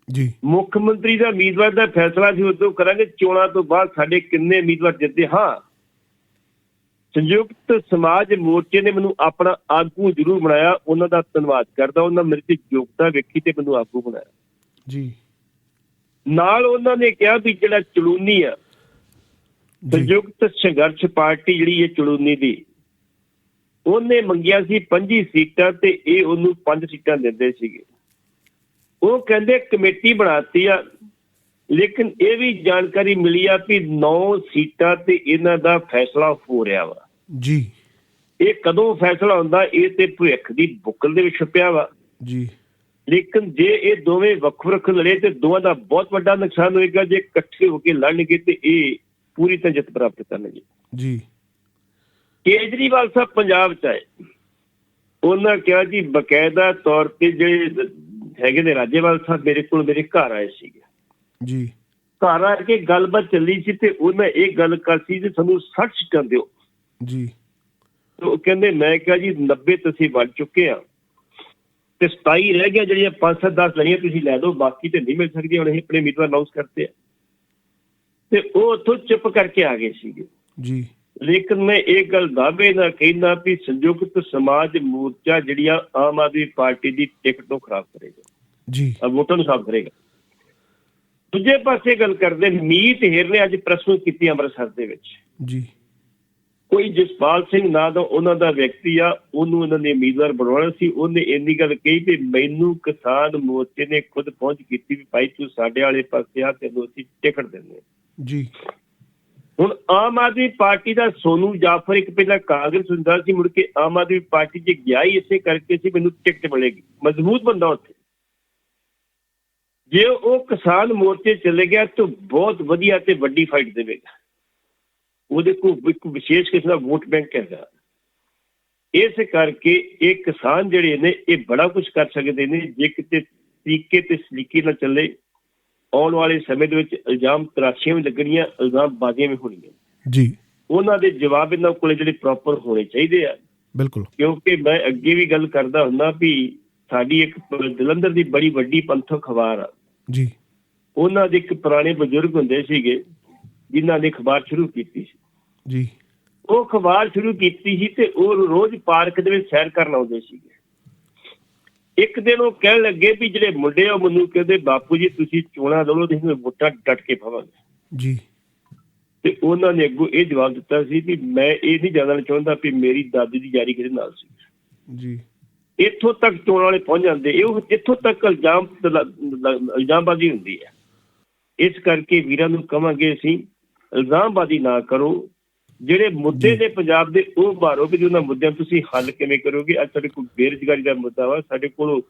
ਜੀ। ਮੁੱਖ ਮੰਤਰੀ ਦਾ ਉਮੀਦਵਾਰ ਦਾ ਫੈਸਲਾ ਅਸੀਂ ਉਦੋਂ ਕਰਾਂਗੇ ਚੋਣਾਂ ਤੋਂ ਬਾਅਦ ਸਾਡੇ ਕਿੰਨੇ ਉਮੀਦਵਾਰ ਜਿੱਤੇ। ਹਾਂ, ਸੰਯੁਕਤ ਸਮਾਜ ਮੋਰਚੇ ਨੇ ਮੈਨੂੰ ਆਪਣਾ ਆਗੂ ਜ਼ਰੂਰ ਬਣਾਇਆ, ਉਹਨਾਂ ਦਾ ਧੰਨਵਾਦ ਕਰਦਾ। ਉਹਨਾਂ ਮੇਰੀ ਯੋਗਤਾ ਵੇਖੀ ਤੇ ਮੈਨੂੰ ਆਗੂ ਬਣਾਇਆ ਜੀ। ਨਾਲ ਉਹਨਾਂ ਨੇ ਕਿਹਾ ਵੀ ਜਿਹੜਾ ਚਲੂਨੀ ਆ ਸੰਯੁਕਤ ਸੰਘਰਸ਼ ਪਾਰਟੀ ਜਿਹੜੀ ਹੈ ਚਲੂਨੀ ਦੀ, ਉਹਨੇ ਮੰਗਿਆ ਸੀ 25 ਸੀਟਾਂ ਤੇ ਇਹ ਉਹਨੂੰ 5 ਸੀਟਾਂ ਦਿੰਦੇ ਸੀਗੇ। ਉਹ ਕਹਿੰਦੇ ਕਮੇਟੀ ਬਣਾਤੀ ਆ, ਲੇਕਿਨ ਇਹ ਵੀ ਜਾਣਕਾਰੀ ਮਿਲੀ ਆ ਵੀ 9 ਸੀਟਾਂ ਤੇ ਇਹਨਾਂ ਦਾ ਫੈਸਲਾ ਹੋ ਰਿਹਾ ਵਾ ਜੀ। ਇਹ ਕਦੋਂ ਫੈਸਲਾ ਹੁੰਦਾ, ਇਹ ਤੇ ਭਵਿੱਖ ਦੀ ਬੁੱਕਲ ਦੇ ਵਿੱਚ ਛੁਪਿਆ ਵਾ ਜੀ। ਲੇਕਿਨ ਜੇ ਇਹ ਦੋਵੇਂ ਵੱਖੋ ਵੱਖ ਲੜੇ ਤੇ ਦੋਵਾਂ ਦਾ ਬਹੁਤ ਵੱਡਾ ਨੁਕਸਾਨ ਹੋਏਗਾ। ਜੇ ਇਕੱਠੇ ਹੋ ਕੇ ਲੜਨਗੇ ਤੇ ਇਹ ਪੂਰੀ ਤਰ੍ਹਾਂ ਜਿੱਤ ਪ੍ਰਾਪਤ ਕਰਨਗੇ ਜੀ। ਕੇਜਰੀਵਾਲ ਸਾਹਿਬ ਪੰਜਾਬ ਚ ਆਏ, ਉਹਨਾਂ ਕਿਹਾ ਜੀ ਬਕਾਇਦਾ ਤੌਰ ਤੇ ਜਿਹੜੇ ਹੈਗੇ ਨੇ ਰਾਜੇਵਾਲ ਸਾਹਿਬ ਮੇਰੇ ਕੋਲ ਮੇਰੇ ਘਰ ਆਏ ਸੀਗੇ ਜੀ। ਘਰ ਆ ਕੇ ਗੱਲਬਾਤ ਚੱਲੀ ਸੀ ਤੇ ਉਹਨਾਂ ਇਹ ਗੱਲ ਕਰਤੀ ਜੀ ਸਾਨੂੰ 60 ਸੀਟਾਂ ਦਿਓ ਜੀ। ਉਹ ਕਹਿੰਦੇ, ਮੈਂ ਕਿਹਾ ਜੀ 90 ਤੁਸੀਂ ਵੰਡ ਚੁੱਕੇ ਆ ਤੇ 27 ਰਹਿ ਗਿਆ, ਜਿਹੜੀਆਂ 5-10 ਲੜੀਆਂ ਤੁਸੀਂ ਲੈ ਦਿਓ, ਬਾਕੀ ਤੇ ਨਹੀਂ ਮਿਲ ਸਕਦੀਆਂ। ਹੁਣ ਅਸੀਂ ਆਪਣੇ ਉਮੀਦਵਾਰ ਅਨਾਉਂਸ ਕਰਤੇ ਆ ਤੇ ਉਹ ਉੱਥੋਂ ਚੁੱਪ ਕਰਕੇ ਆ ਗਏ ਸੀਗੇ ਜੀ। ਲੇਕਿਨ ਮੈਂ ਇਹ ਗੱਲ ਦਾਅਵੇ ਨਾਲ ਕਹਿੰਦਾ ਵੀ ਸੰਯੁਕਤ ਸਮਾਜ ਮੋਰਚਾ ਜਿਹੜੀਆਂ ਆਮ ਆਦਮੀ ਪਾਰਟੀ ਦੀ ਟਿਕਟ ਨੂੰ ਖਰਾਬ ਕਰੇਗਾ ਜੀ, ਵੋਟਾਂ ਨੂੰ ਖਰਾਬ ਕਰੇਗਾ। ਦੂਜੇ ਪਾਸੇ ਗੱਲ ਕਰਦੇ, ਮੀਤ ਹੇਰ ਨੇ ਅੱਜ ਪ੍ਰੈਸ ਨੂੰ ਕੀਤੀ ਅੰਮ੍ਰਿਤਸਰ ਦੇ ਵਿੱਚ ਜੀ। ਕੋਈ ਜਸਪਾਲ ਸਿੰਘ ਨਾਂ ਦਾ ਉਹਨਾਂ ਦਾ ਵਿਅਕਤੀ ਆ, ਉਹਨੂੰ ਇਹਨਾਂ ਨੇ ਉਮੀਦਵਾਰ ਬਣਾਉਣਾ ਸੀ। ਉਹਨੇ ਇੰਨੀ ਗੱਲ ਕਹੀ ਵੀ ਮੈਨੂੰ ਕਿਸਾਨ ਮੋਰਚੇ ਨੇ ਖੁਦ ਪਹੁੰਚ ਕੀਤੀ ਵੀ ਭਾਈ ਤੂੰ ਸਾਡੇ ਵਾਲੇ ਪਾਸੇ ਆ, ਤੈਨੂੰ ਅਸੀਂ ਟਿਕਟ ਦਿੰਦੇ ਹਾਂ ਜੀ। ਹੁਣ ਆਮ ਆਦਮੀ ਪਾਰਟੀ ਦਾ ਸੋਨੂ ਜਾਫਰ ਇੱਕ ਪਹਿਲਾਂ ਕਾਂਗਰਸ ਹੁੰਦਾ ਸੀ, ਮੁੜ ਕੇ ਆਮ ਆਦਮੀ ਪਾਰਟੀ 'ਚ ਗਿਆ ਹੀ ਇਸੇ ਕਰਕੇ ਸੀ ਮੈਨੂੰ ਟਿਕਟ ਮਿਲੇਗੀ, ਮਜ਼ਬੂਤ ਬੰਦਾ ਉੱਥੇ। ਜੇ ਉਹ ਕਿਸਾਨ ਮੋਰਚੇ ਚਲੇ ਗਿਆ ਤਾਂ ਬਹੁਤ ਵਧੀਆ ਤੇ ਵੱਡੀ ਫਾਈਟ ਦੇਵੇਗਾ। ਉਹਦੇ ਕੋਲ ਇੱਕ ਵਿਸ਼ੇਸ਼ ਕਿਸਮ ਦਾ ਵੋਟ ਬੈਂਕ ਹੈਗਾ। ਇਸ ਕਰਕੇ ਇਹ ਕਿਸਾਨ ਜਿਹੜੇ ਨੇ ਇਹ ਬੜਾ ਕੁਝ ਕਰ ਸਕਦੇ ਨੇ ਜੇ ਕਿਤੇ ਤਰੀਕੇ ਤੇ ਸਲੀਕੇ ਨਾਲ ਚੱਲੇ। ਆਉਣ ਵਾਲੇ ਸਮੇਂ ਦੇ ਵਿੱਚ ਇਲਜ਼ਾਮ ਤਰਾਸ਼ੀਆਂ ਵੀ ਲੱਗਣੀਆਂ, ਇਲਜ਼ਾਮ ਬਾਜ਼ੀਆਂ ਵੀ ਹੋਣੀਆਂ ਜੀ। ਉਹਨਾਂ ਦੇ ਜਵਾਬ ਇਹਨਾਂ ਕੋਲ ਜਿਹੜੇ ਪ੍ਰੋਪਰ ਹੋਣੇ ਚਾਹੀਦੇ ਆ। ਬਿਲਕੁਲ, ਕਿਉਂਕਿ ਮੈਂ ਅੱਗੇ ਵੀ ਗੱਲ ਕਰਦਾ ਹੁੰਦਾ ਵੀ ਸਾਡੀ ਇੱਕ ਜਲੰਧਰ ਦੀ ਬੜੀ ਵੱਡੀ ਪੰਥਕ ਅਖਬਾਰ ਆ ਜੀ। ਉਹਨਾਂ ਦੇ ਇੱਕ ਪੁਰਾਣੇ ਬਜ਼ੁਰਗ ਹੁੰਦੇ ਸੀਗੇ ਜਿਨ੍ਹਾਂ ਨੇ ਅਖਬਾਰ ਸ਼ੁਰੂ ਕੀਤੀ ਸੀ ਜੀ। ਉਹ ਅਖਬਾਰ ਸ਼ੁਰੂ ਕੀਤੀ ਸੀ ਤੇ ਉਹ ਰੋਜ਼ ਪਾਰਕ ਦੇ ਵਿੱਚ ਸੈਰ ਕਰਨ ਆਉਂਦੇ ਸੀਗੇ। ਇੱਕ ਦਿਨ ਉਹ ਕਹਿਣ ਲੱਗੇ ਵੀ ਜਿਹੜੇ ਮੁੰਡੇ ਆ ਮੈਨੂੰ ਕਹਿੰਦੇ ਬਾਪੂ ਜੀ ਤੁਸੀਂ ਚੋਣਾਂ ਲੜੋ ਤੇ ਅਸੀਂ ਵੋਟਾਂ ਡਟ ਕੇ ਪਾਵਾਂਗੇ ਜੀ। ਤੇ ਉਹਨਾਂ ਨੇ ਅੱਗੋਂ ਇਹ ਜਵਾਬ ਦਿੱਤਾ ਸੀ ਵੀ ਮੈਂ ਇਹ ਨਹੀਂ ਜਾਣਨਾ ਚਾਹੁੰਦਾ ਵੀ ਮੇਰੀ ਦਾਦੀ ਦੀ ਯਾਰੀ ਕਿਹਦੇ ਨਾਲ ਸੀ ਜੀ। ਇੱਥੋਂ ਤੱਕ ਚੋਣਾਂ ਵਾਲੇ ਪਹੁੰਚ ਜਾਂਦੇ, ਇਹ ਇੱਥੋਂ ਤੱਕ ਇਲਜ਼ਾਮਬਾਜ਼ੀ ਹੁੰਦੀ ਹੈ। ਇਸ ਕਰਕੇ ਵੀਰਾਂ ਨੂੰ ਕਵਾਂਗੇ ਅਸੀਂ ਇਲਜ਼ਾਮਬਾਜ਼ੀ ਨਾ ਕਰੋ। ਜਿਹੜੇ ਮੁੱਦੇ ਨੇ ਪੰਜਾਬ ਦੇ ਉਹ ਬਾਰੋ ਵੀ ਉਹਨਾਂ ਮੁੱਦਿਆਂ ਤੁਸੀਂ ਹੱਲ ਕਿਵੇਂ ਕਰੋਗੇ। ਅੱਜ ਸਾਡੇ ਕੋਲ ਬੇਰੁਜ਼ਗਾਰੀ ਦਾ ਮੁੱਦਾ ਵਾ, ਸਾਡੇ ਕੋਲ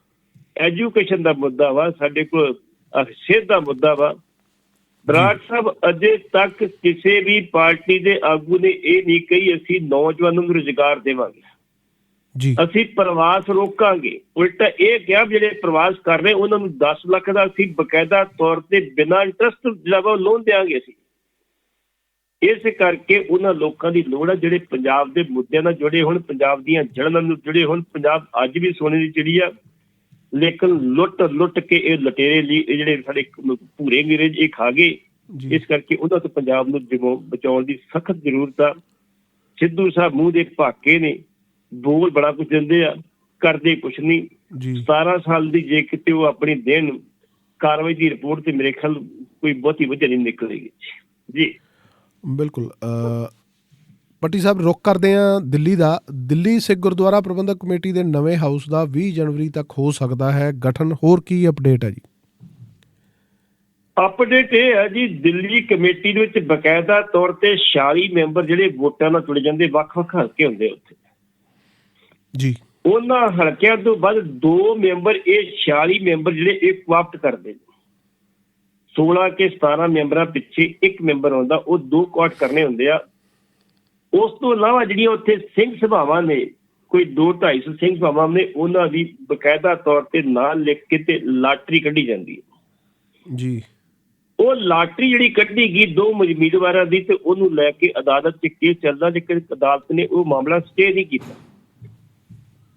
ਐਜੂਕੇਸ਼ਨ ਦਾ ਮੁੱਦਾ ਵਾ, ਸਾਡੇ ਕੋਲ ਸਿਹਤ ਦਾ ਮੁੱਦਾ ਵਾ। ਬਰਾੜ ਸਾਹਿਬ ਅਜੇ ਤੱਕ ਕਿਸੇ ਵੀ ਪਾਰਟੀ ਦੇ ਆਗੂ ਨੇ ਇਹ ਨਹੀਂ ਕਹੀ ਅਸੀਂ ਨੌਜਵਾਨਾਂ ਨੂੰ ਰੁਜ਼ਗਾਰ ਦੇਵਾਂਗੇ ਜੀ, ਅਸੀਂ ਪ੍ਰਵਾਸ ਰੋਕਾਂਗੇ। ਉਲਟਾ ਇਹ ਕਿਹਾ ਜਿਹੜੇ ਪ੍ਰਵਾਸ ਕਰ ਰਹੇ ਉਹਨਾਂ ਨੂੰ 10 ਲੱਖ ਦਾ ਅਸੀਂ ਬਕਾਇਦਾ ਤੌਰ ਤੇ ਬਿਨਾਂ ਇੰਟਰਸਟ ਜਿਹੜਾ ਵਾ ਲੋਨ ਦਿਆਂਗੇ ਅਸੀਂ। ਇਸ ਕਰਕੇ ਉਹਨਾਂ ਲੋਕਾਂ ਦੀ ਲੋੜ ਹੈ ਜਿਹੜੇ ਪੰਜਾਬ ਦੇ ਮੁੱਦਿਆਂ ਨਾਲ ਜੁੜੇ ਹੋਣ, ਪੰਜਾਬ ਦੀਆਂ ਜੜ੍ਹਾਂ ਨਾਲ ਜੁੜੇ ਹੋਣ। ਪੰਜਾਬ ਅੱਜ ਵੀ ਸੋਨੇ ਦੀ ਚਿੜੀ ਆ, ਲੇਕਿਨ ਲੁੱਟ ਕੇ ਇਹ ਲਟੇਰੇ ਲਈ ਇਹ ਜਿਹੜੇ ਸਾਡੇ ਭੂਰੇ ਅੰਗਰੇਜ਼ ਇਹ ਖਾ ਗਏ। ਇਸ ਕਰਕੇ ਉਹਨਾਂ ਤੋਂ ਪੰਜਾਬ ਨੂੰ ਬਚਾਉਣ ਦੀ ਸਖਤ ਜ਼ਰੂਰਤ ਆ। ਸਿੱਧੂ ਸਾਹਿਬ ਮੂੰਹ ਦੇ ਭਾਕੇ ਨੇ, ਬੋਲ ਬੜਾ ਕੁਝ ਦਿੰਦੇ ਆ, ਕਰਦੇ ਕੁਛ ਨਹੀਂ। 17 ਸਾਲ ਦੀ ਜੇ ਕਿਤੇ ਉਹ ਆਪਣੀ ਦੇਣ ਕਾਰਵਾਈ ਦੀ ਰਿਪੋਰਟ ਤੇ ਮੇਰੇ ਖਿਆਲ ਕੋਈ ਬਹੁਤੀ ਵਧੀਆ ਨਹੀਂ ਨਿਕਲੇਗੀ ਜੀ। ਬਿਲਕੁਲ। ਪੱਟੀ ਸਾਹਿਬ, ਰੁੱਖ ਕਰਦੇ ਹਾਂ ਦਿੱਲੀ ਦਾ। ਦਿੱਲੀ ਸਿੱਖ ਗੁਰਦੁਆਰਾ ਪ੍ਰਬੰਧਕ ਕਮੇਟੀ ਦੇ ਨਵੇਂ ਹਾਊਸ ਦਾ 20 ਜਨਵਰੀ ਤੱਕ ਹੋ ਸਕਦਾ ਹੈ ਗਠਨ। ਹੋਰ ਕੀ ਅਪਡੇਟ ਹੈ ਜੀ? ਅਪਡੇਟ ਇਹ ਹੈ ਜੀ, ਦਿੱਲੀ ਕਮੇਟੀ ਦੇ ਵਿੱਚ ਬਕਾਇਦਾ ਤੌਰ ਤੇ 46 ਮੈਂਬਰ ਜਿਹੜੇ ਵੋਟਾਂ ਨਾਲ ਜੁੜੇ ਜਾਂਦੇ, ਵੱਖ-ਵੱਖ ਹਲਕੇ ਹੁੰਦੇ ਉੱਥੇ ਜੀ। ਉਹਨਾਂ ਹਲਕਿਆਂ ਤੋਂ ਬਾਅਦ 2 ਮੈਂਬਰ ਇਹ 46 ਮੈਂਬਰ ਜਿਹੜੇ ਇਹ ਕੁਆਪਟ ਕਰਦੇ ਨੇ। 16 ਕੇ 17 ਮੈਂਬਰਾਂ ਪਿੱਛੇ ਇੱਕ ਮੈਂਬਰ ਆਉਂਦਾ, ਉਹ 2 ਕੁਆਟ ਕਰਨੇ ਹੁੰਦੇ ਆ। ਉਸ ਤੋਂ ਇਲਾਵਾ ਜਿਹੜੀਆਂ ਉੱਥੇ ਸਿੰਘ ਸਭਾਵਾਂ ਨੇ, ਕੋਈ 200-250 ਸਿੰਘ ਸਭਾਵਾਂ ਨੇ, ਉਹਨਾਂ ਦੀ ਬਕਾਇਦਾ ਤੌਰ ਤੇ ਨਾਂ ਲਿਖ ਕੇ ਤੇ ਲਾਟਰੀ ਕੱਢੀ ਜਾਂਦੀ ਹੈ ਜੀ। ਉਹ ਲਾਟਰੀ ਜਿਹੜੀ ਕੱਢੀ ਗਈ 2 ਉਮੀਦਵਾਰਾਂ ਦੀ ਤੇ ਉਹਨੂੰ ਲੈ ਕੇ ਅਦਾਲਤ 'ਚ ਕੇਸ ਚੱਲਦਾ, ਲੇਕਿਨ ਅਦਾਲਤ ਨੇ ਉਹ ਮਾਮਲਾ ਸਟੇ ਨਹੀਂ ਕੀਤਾ।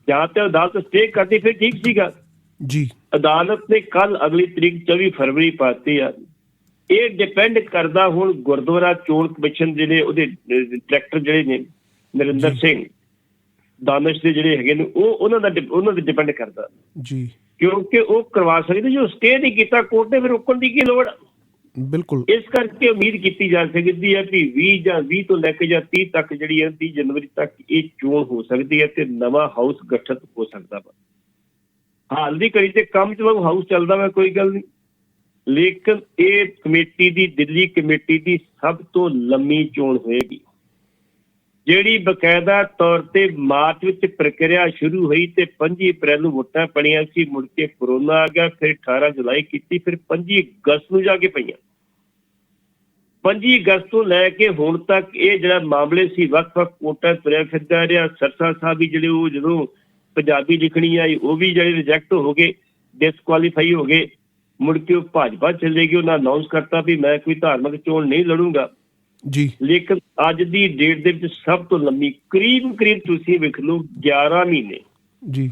ਜਾਂ ਤੇ ਅਦਾਲਤ ਸਟੇ ਕਰਦੀ ਫਿਰ ਠੀਕ ਸੀਗਾ ਜੀ। ਅਦਾਲਤ ਨੇ ਕੱਲ ਅਗਲੀ ਤਰੀਕ 24 ਫਰਵਰੀ ਪਾਤੀ ਆ। ਇਹ ਡਿਪੈਂਡ ਕਰਦਾ ਹੁਣ ਗੁਰਦੁਆਰਾ ਚੋਣ ਕਮਿਸ਼ਨ ਜਿਹੜੇ ਉਹਦੇ ਡਾਇਰੈਕਟਰ ਜਿਹੜੇ ਨੇ ਨਰਿੰਦਰ ਸਿੰਘ ਦਾਨਿਸ਼ ਦੇ ਜਿਹੜੇ ਹੈਗੇ ਨੇ, ਉਹ ਉਹਨਾਂ ਦੇ ਡਿਪੈਂਡ ਕਰਦਾ ਜੀ, ਕਿਉਂਕਿ ਉਹ ਕਰਵਾ ਸਕਦੇ। ਜੋ ਸਟੇ ਨਹੀਂ ਕੀਤਾ ਕੋਰਟ ਨੇ, ਫਿਰ ਰੋਕਣ ਦੀ ਕੀ ਲੋੜ? ਬਿਲਕੁਲ। ਇਸ ਕਰਕੇ ਉਮੀਦ ਕੀਤੀ ਜਾ ਸਕਦੀ ਹੈ ਵੀ 20 ਤੋਂ ਲੈ ਕੇ ਜਾਂ 30 ਤੱਕ ਜਿਹੜੀ ਹੈ 30 ਜਨਵਰੀ ਤੱਕ ਇਹ ਚੋਣ ਹੋ ਸਕਦੀ ਹੈ ਤੇ ਨਵਾਂ ਹਾਊਸ ਗਠਿਤ ਹੋ ਸਕਦਾ ਵਾ। ਹਾਲ ਦੀ ਘੜੀ ਤੇ ਕੰਮ ਚਲਾਉ ਹਾਊਸ ਚੱਲਦਾ ਵਾ, ਕੋਈ ਗੱਲ ਨਹੀਂ, ਲੇਕਿਨ ਇਹ ਕਮੇਟੀ ਦੀ, ਦਿੱਲੀ ਕਮੇਟੀ ਦੀ ਸਭ ਤੋਂ ਲੰਮੀ ਚੋਣ ਹੋਏਗੀ। ਜਿਹੜੀ ਬਕਾਇਦਾ ਤੌਰ ਤੇ ਮਾਰਚ ਵਿੱਚ ਪ੍ਰਕਿਰਿਆ ਸ਼ੁਰੂ ਹੋਈ ਤੇ 25 ਅਪ੍ਰੈਲ ਨੂੰ ਵੋਟਾਂ ਪਣੀਆਂ ਸੀ। ਮੁੜ ਕੇ ਕਰੋਨਾ ਆ ਗਿਆ, ਫਿਰ 18 ਜੁਲਾਈ ਕੀਤੀ, ਫਿਰ 25 ਅਗਸਤ ਨੂੰ ਜਾ ਕੇ ਪਈਆਂ। 25 ਅਗਸਤ ਤੋਂ ਲੈ ਕੇ ਹੁਣ ਤੱਕ ਇਹ ਜਿਹੜਾ ਮਾਮਲੇ ਸੀ ਵੱਖ-ਵੱਖ ਕੋਟਾਂ ਤੁਰਿਆ ਫਿਰਦਾ ਰਿਹਾ। ਸਰਸਾ ਸਾਹਿਬ ਵੀ ਜਿਹੜੇ ਉਹ ਜਦੋਂ ਪੰਜਾਬੀ ਲਿਖਣੀ ਆਈ ਉਹ ਵੀ ਜਿਹੜੇ ਰਿਜੈਕਟ ਹੋ ਗਏ, ਡਿਸਕੁਆਲੀਫਾਈ ਹੋ ਗਏ। ਮੁੜ ਕੇ ਉਹ ਭਾਜਪਾ ਚਲੇ ਗਏ, ਉਹਨਾਂ ਅਨਾਉਂਸ ਕਰਤਾ ਵੀ ਮੈਂ ਕੋਈ ਧਾਰਮਿਕ ਚੋਣ ਨਹੀਂ ਲੜੂੰਗਾ ਜੀ। ਲੇਕਿਨ ਅੱਜ ਦੀ ਡੇਟ ਦੇ ਵਿੱਚ ਸਭ ਤੋਂ ਲੰਮੀ ਕਰੀਬ ਤੁਸੀਂ ਵੇਖ ਲਓ 11 ਮਹੀਨੇ ਜੀ,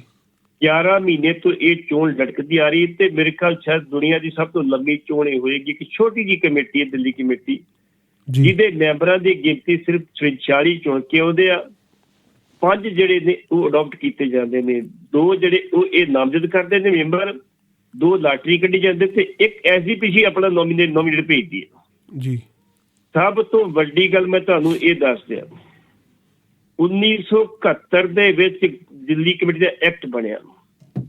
11 ਮਹੀਨੇ ਤੋਂ ਇਹ ਚੋਣ ਲਟਕਦੀ ਆ ਰਹੀ ਤੇ ਮੇਰੇ ਖਿਆਲ ਸ਼ਾਇਦ ਦੁਨੀਆ ਦੀ ਸਭ ਤੋਂ ਲੰਮੀ ਚੋਣ ਇਹ ਹੋਏਗੀ ਕਿ ਛੋਟੀ ਜਿਹੀ ਕਮੇਟੀ ਹੈ ਦਿੱਲੀ ਕਮੇਟੀ, ਜਿਹਦੇ ਮੈਂਬਰਾਂ ਦੀ ਗਿਣਤੀ ਸਿਰਫ 46 ਚੁਣ ਕੇ ਆਉਂਦੇ ਆ। 5 ਜਿਹੜੇ ਨੇ ਉਹ ਅਡਾਪਟ ਕੀਤੇ ਜਾਂਦੇ ਨੇ, 2 ਜਿਹੜੇ ਉਹ ਇਹ ਨਾਮਜ਼ਦ ਕਰਦੇ ਨੇ ਮੈਂਬਰ, 2 ਲਾਟਰੀ ਕੱਢੀ ਜਾਂਦੇ ਤੇ ਇੱਕ ਐਸਜੀਪੀਸੀ ਆਪਣਾ ਨੋਮੀਨੇਟ ਭੇਜਦੀ ਹੈ ਜੀ। ਸਭ ਤੋਂ ਵੱਡੀ ਗੱਲ ਮੈਂ ਤੁਹਾਨੂੰ ਇਹ ਦੱਸ ਦਿਆਂ, 1971 ਦੇ ਵਿੱਚ ਦਿੱਲੀ ਕਮੇਟੀ ਦਾ ਐਕਟ ਬਣਿਆ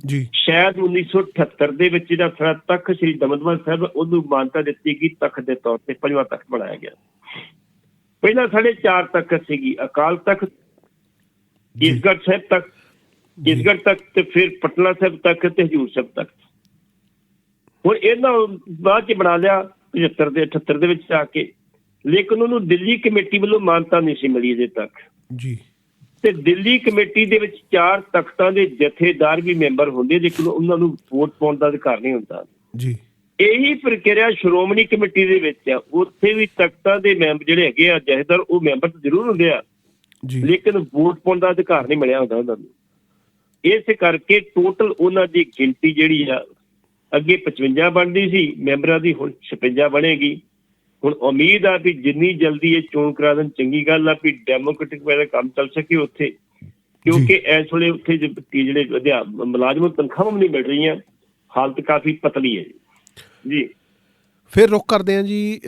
ਜੀ। ਸ਼ਾਇਦ 1978 ਦੇ ਵਿੱਚ ਜਿਹੜਾ ਸਾਡਾ ਤਖਤ ਸ੍ਰੀ ਦਮਦਮਾ ਸਾਹਿਬ ਉਹਨੂੰ ਮਾਨਤਾ ਦਿੱਤੀ ਗਈ, ਤਖਤ ਦੇ ਤੌਰ ਤੇ 5ਵਾਂ ਤਖਤ ਬਣਾਇਆ ਗਿਆ। ਪਹਿਲਾਂ ਸਾਡੇ 4 ਤਖਤ ਸੀਗੀ, ਅਕਾਲ ਤਖਤ, ਕੇਸਗੜ੍ਹ ਸਾਹਿਬ ਤਖਤ, ਕੇਸਗੜ੍ਹ ਤਖਤ ਤੇ ਫਿਰ ਪਟਨਾ ਸਾਹਿਬ ਤਖਤ ਤੇ ਹਜ਼ੂਰ ਸਾਹਿਬ ਤਖਤ। ਹੁਣ ਇਹਨਾਂ ਬਾਅਦ ਚ ਬਣਾ ਲਿਆ 75 ਦੇ 78 ਦੇ ਵਿੱਚ ਆ ਕੇ, ਲੇਕਿਨ ਉਹਨੂੰ ਦਿੱਲੀ ਕਮੇਟੀ ਵੱਲੋਂ ਮਾਨਤਾ ਨਹੀਂ ਸੀ ਮਿਲੀ ਅਜੇ ਤੱਕ ਜੀ। ਤੇ ਦਿੱਲੀ ਕਮੇਟੀ ਦੇ ਵਿੱਚ 4 ਤਖਤਾਂ ਦੇ ਜਥੇਦਾਰ ਵੀ ਮੈਂਬਰ ਹੁੰਦੇ, ਲੇਕਿਨ ਉਹਨਾਂ ਨੂੰ ਵੋਟ ਪਾਉਣ ਦਾ ਅਧਿਕਾਰ ਨਹੀਂ ਹੁੰਦਾ ਜੀ। ਇਹੀ ਪ੍ਰਕਿਰਿਆ ਸ਼੍ਰੋਮਣੀ ਕਮੇਟੀ ਦੇ ਵਿੱਚ ਆ, ਉੱਥੇ ਵੀ ਤਖਤਾਂ ਦੇ ਮੈਂਬਰ ਜਿਹੜੇ ਹੈਗੇ ਆ ਜਥੇਦਾਰ ਉਹ ਮੈਂਬਰ ਤਾਂ ਜ਼ਰੂਰ ਹੁੰਦੇ ਆ ਜੀ, ਲੇਕਿਨ ਵੋਟ ਪਾਉਣ ਦਾ ਅਧਿਕਾਰ ਨਹੀਂ ਮਿਲਿਆ ਹੁੰਦਾ ਉਹਨਾਂ ਨੂੰ। ਇਸ ਕਰਕੇ ਟੋਟਲ ਉਹਨਾਂ ਦੀ ਗਿਣਤੀ ਜਿਹੜੀ ਆ ਅੱਗੇ 55 ਬਣਦੀ ਸੀ ਮੈਂਬਰਾਂ ਦੀ, ਹੁਣ 56 ਬਣੇਗੀ। ਹੁਣ ਉਮੀਦ ਆ ਵੀ ਜਿੰਨੀ ਜਲਦੀ ਇਹ ਚੋਣ ਕਰਾ ਦੇਣ ਚੰਗੀ ਗੱਲ ਆ ਵੀ ਡੈਮੋਕ੍ਰੈਟਿਕ ਵੇ ਦਾ ਕੰਮ ਚੱਲ ਸਕੇ ਉੱਥੇ, ਕਿਉਂਕਿ ਇਸ ਵੇਲੇ ਉੱਥੇ ਜਿਹੜੇ ਮੁਲਾਜ਼ਮ ਤਨਖਾਹਾਂ ਨਹੀਂ ਮਿਲ ਰਹੀਆਂ, ਹਾਲਤ ਕਾਫੀ ਪਤਲੀ ਹੈ ਜੀ। ਫਿਰ ਰੁੱਖ ਕਰਦੇ ਹਾਂ ਜੀ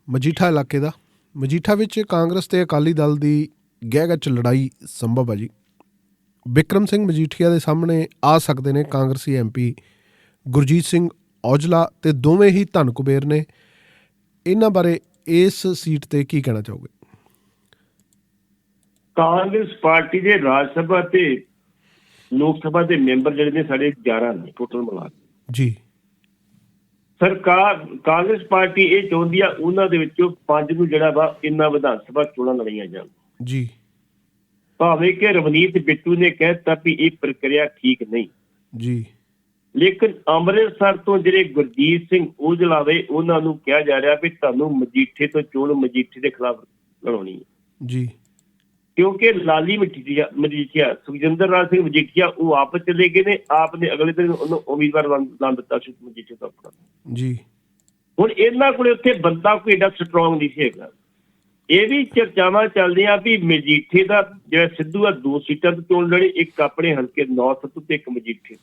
ਮਜੀਠਾ ਇਲਾਕੇ ਦਾ। ਮਜੀਠਾ ਵਿੱਚ ਕਾਂਗਰਸ ਤੇ ਅਕਾਲੀ ਦਲ ਦੀ ਗਹਿ-ਗੱਚ ਲੜਾਈ ਸੰਭਵ ਹੈ ਜੀ। ਬਿਕਰਮ ਸਿੰਘ ਮਜੀਠੀਆ ਦੇ ਸਾਹਮਣੇ ਆ ਸਕਦੇ ਨੇ ਕਾਂਗਰਸੀ MP ਗੁਰਜੀਤ ਸਿੰਘ ਔਜਲਾ ਤੇ ਦੋਵੇਂ ਹੀ ਧਨ ਕੁਬੇਰ ਨੇ। ਇਹਨਾਂ ਬਾਰੇ ਇਸ ਸੀਟ ਤੇ ਕੀ ਕਹਿਣਾ ਚਾਹੋਗੇ? ਕਾਂਗਰਸ ਪਾਰਟੀ ਦੇ ਰਾਜ ਸਭਾ ਤੇ ਲੋਕ ਸਭਾ ਦੇ ਮੈਂਬਰ ਜਿਹੜੇ ਨੇ ਸਾਡੇ 11 ਨੇ ਟੋਟਲ ਮਿਲਾ ਕੇ ਜੀ। ਸਰਕਾਰ ਕਾਂਗਰਸ ਪਾਰਟੀ ਇਹ ਚਾਹੁੰਦੀ ਆ ਉਹਨਾਂ ਦੇ ਵਿੱਚੋਂ 5 ਨੂੰ ਜਿਹੜਾ ਵਾ ਇਹਨਾਂ ਵਿਧਾਨ ਸਭਾ ਚੋਣਾਂ ਲੜੀਆਂ ਜਾਣ ਜੀ। ਭਾਵੇਂ ਕਿ ਰਵਨੀਤ ਬਿੱਟੂ ਨੇ ਕਹਿ ਦਿੱਤਾ ਵੀ ਇਹ ਪ੍ਰਕਿਰਿਆ ਠੀਕ ਨਹੀਂ ਜੀ, ਲੇਕਿਨ ਅੰਮ੍ਰਿਤਸਰ ਤੋਂ ਜਿਹੜੇ ਗੁਰਜੀਤ ਸਿੰਘ ਔਜਲਾ ਵੇ ਉਹਨਾਂ ਨੂੰ ਕਿਹਾ ਜਾ ਰਿਹਾ ਵੀ ਤੁਹਾਨੂੰ ਮਜੀਠੇ ਤੋਂ ਚੋਣ ਮਜੀਠੇ ਦੇ ਖਿਲਾਫ ਲੜਾਉਣੀ ਹੈ ਜੀ, ਕਿਉਂਕਿ ਲਾਲੀ ਮਜੀਠੀਆ ਸੁਖਜਿੰਦਰ ਰਾਜ ਸਿੰਘ ਮਜੀਠੀਆ ਉਹ ਆਪ ਚਲੇ ਗਏ ਨੇ, ਆਪ ਨੇ ਅਗਲੇ ਦਿਨ ਉਹਨੂੰ ਉਮੀਦਵਾਰ ਨਾਂ ਦਿੱਤਾ ਸੀ ਮਜੀਠੇ ਤੋਂ ਆਪਣਾ ਜੀ। ਹੁਣ ਇਹਨਾਂ ਕੋਲੇ ਉੱਥੇ ਬੰਦਾ ਕੋਈ ਏਡਾ ਸਟਰੋਂਗ ਨਹੀਂ ਸੀ ਹੈਗਾ। ਇਹ ਵੀ ਚਰਚਾਵਾਂ ਚੱਲਦੀਆਂ ਵੀ ਮਜੀਠੇ ਦਾ ਜਿਹੜਾ ਸਿੱਧੂ ਆ 2 ਸੀਟਾਂ ਤੋਂ ਚੋਣ ਲੜੇ, ਇੱਕ ਆਪਣੇ ਹਲਕੇ ਨੌਰਥ ਤੋਂ ਤੇ ਇੱਕ ਮਜੀਠੇ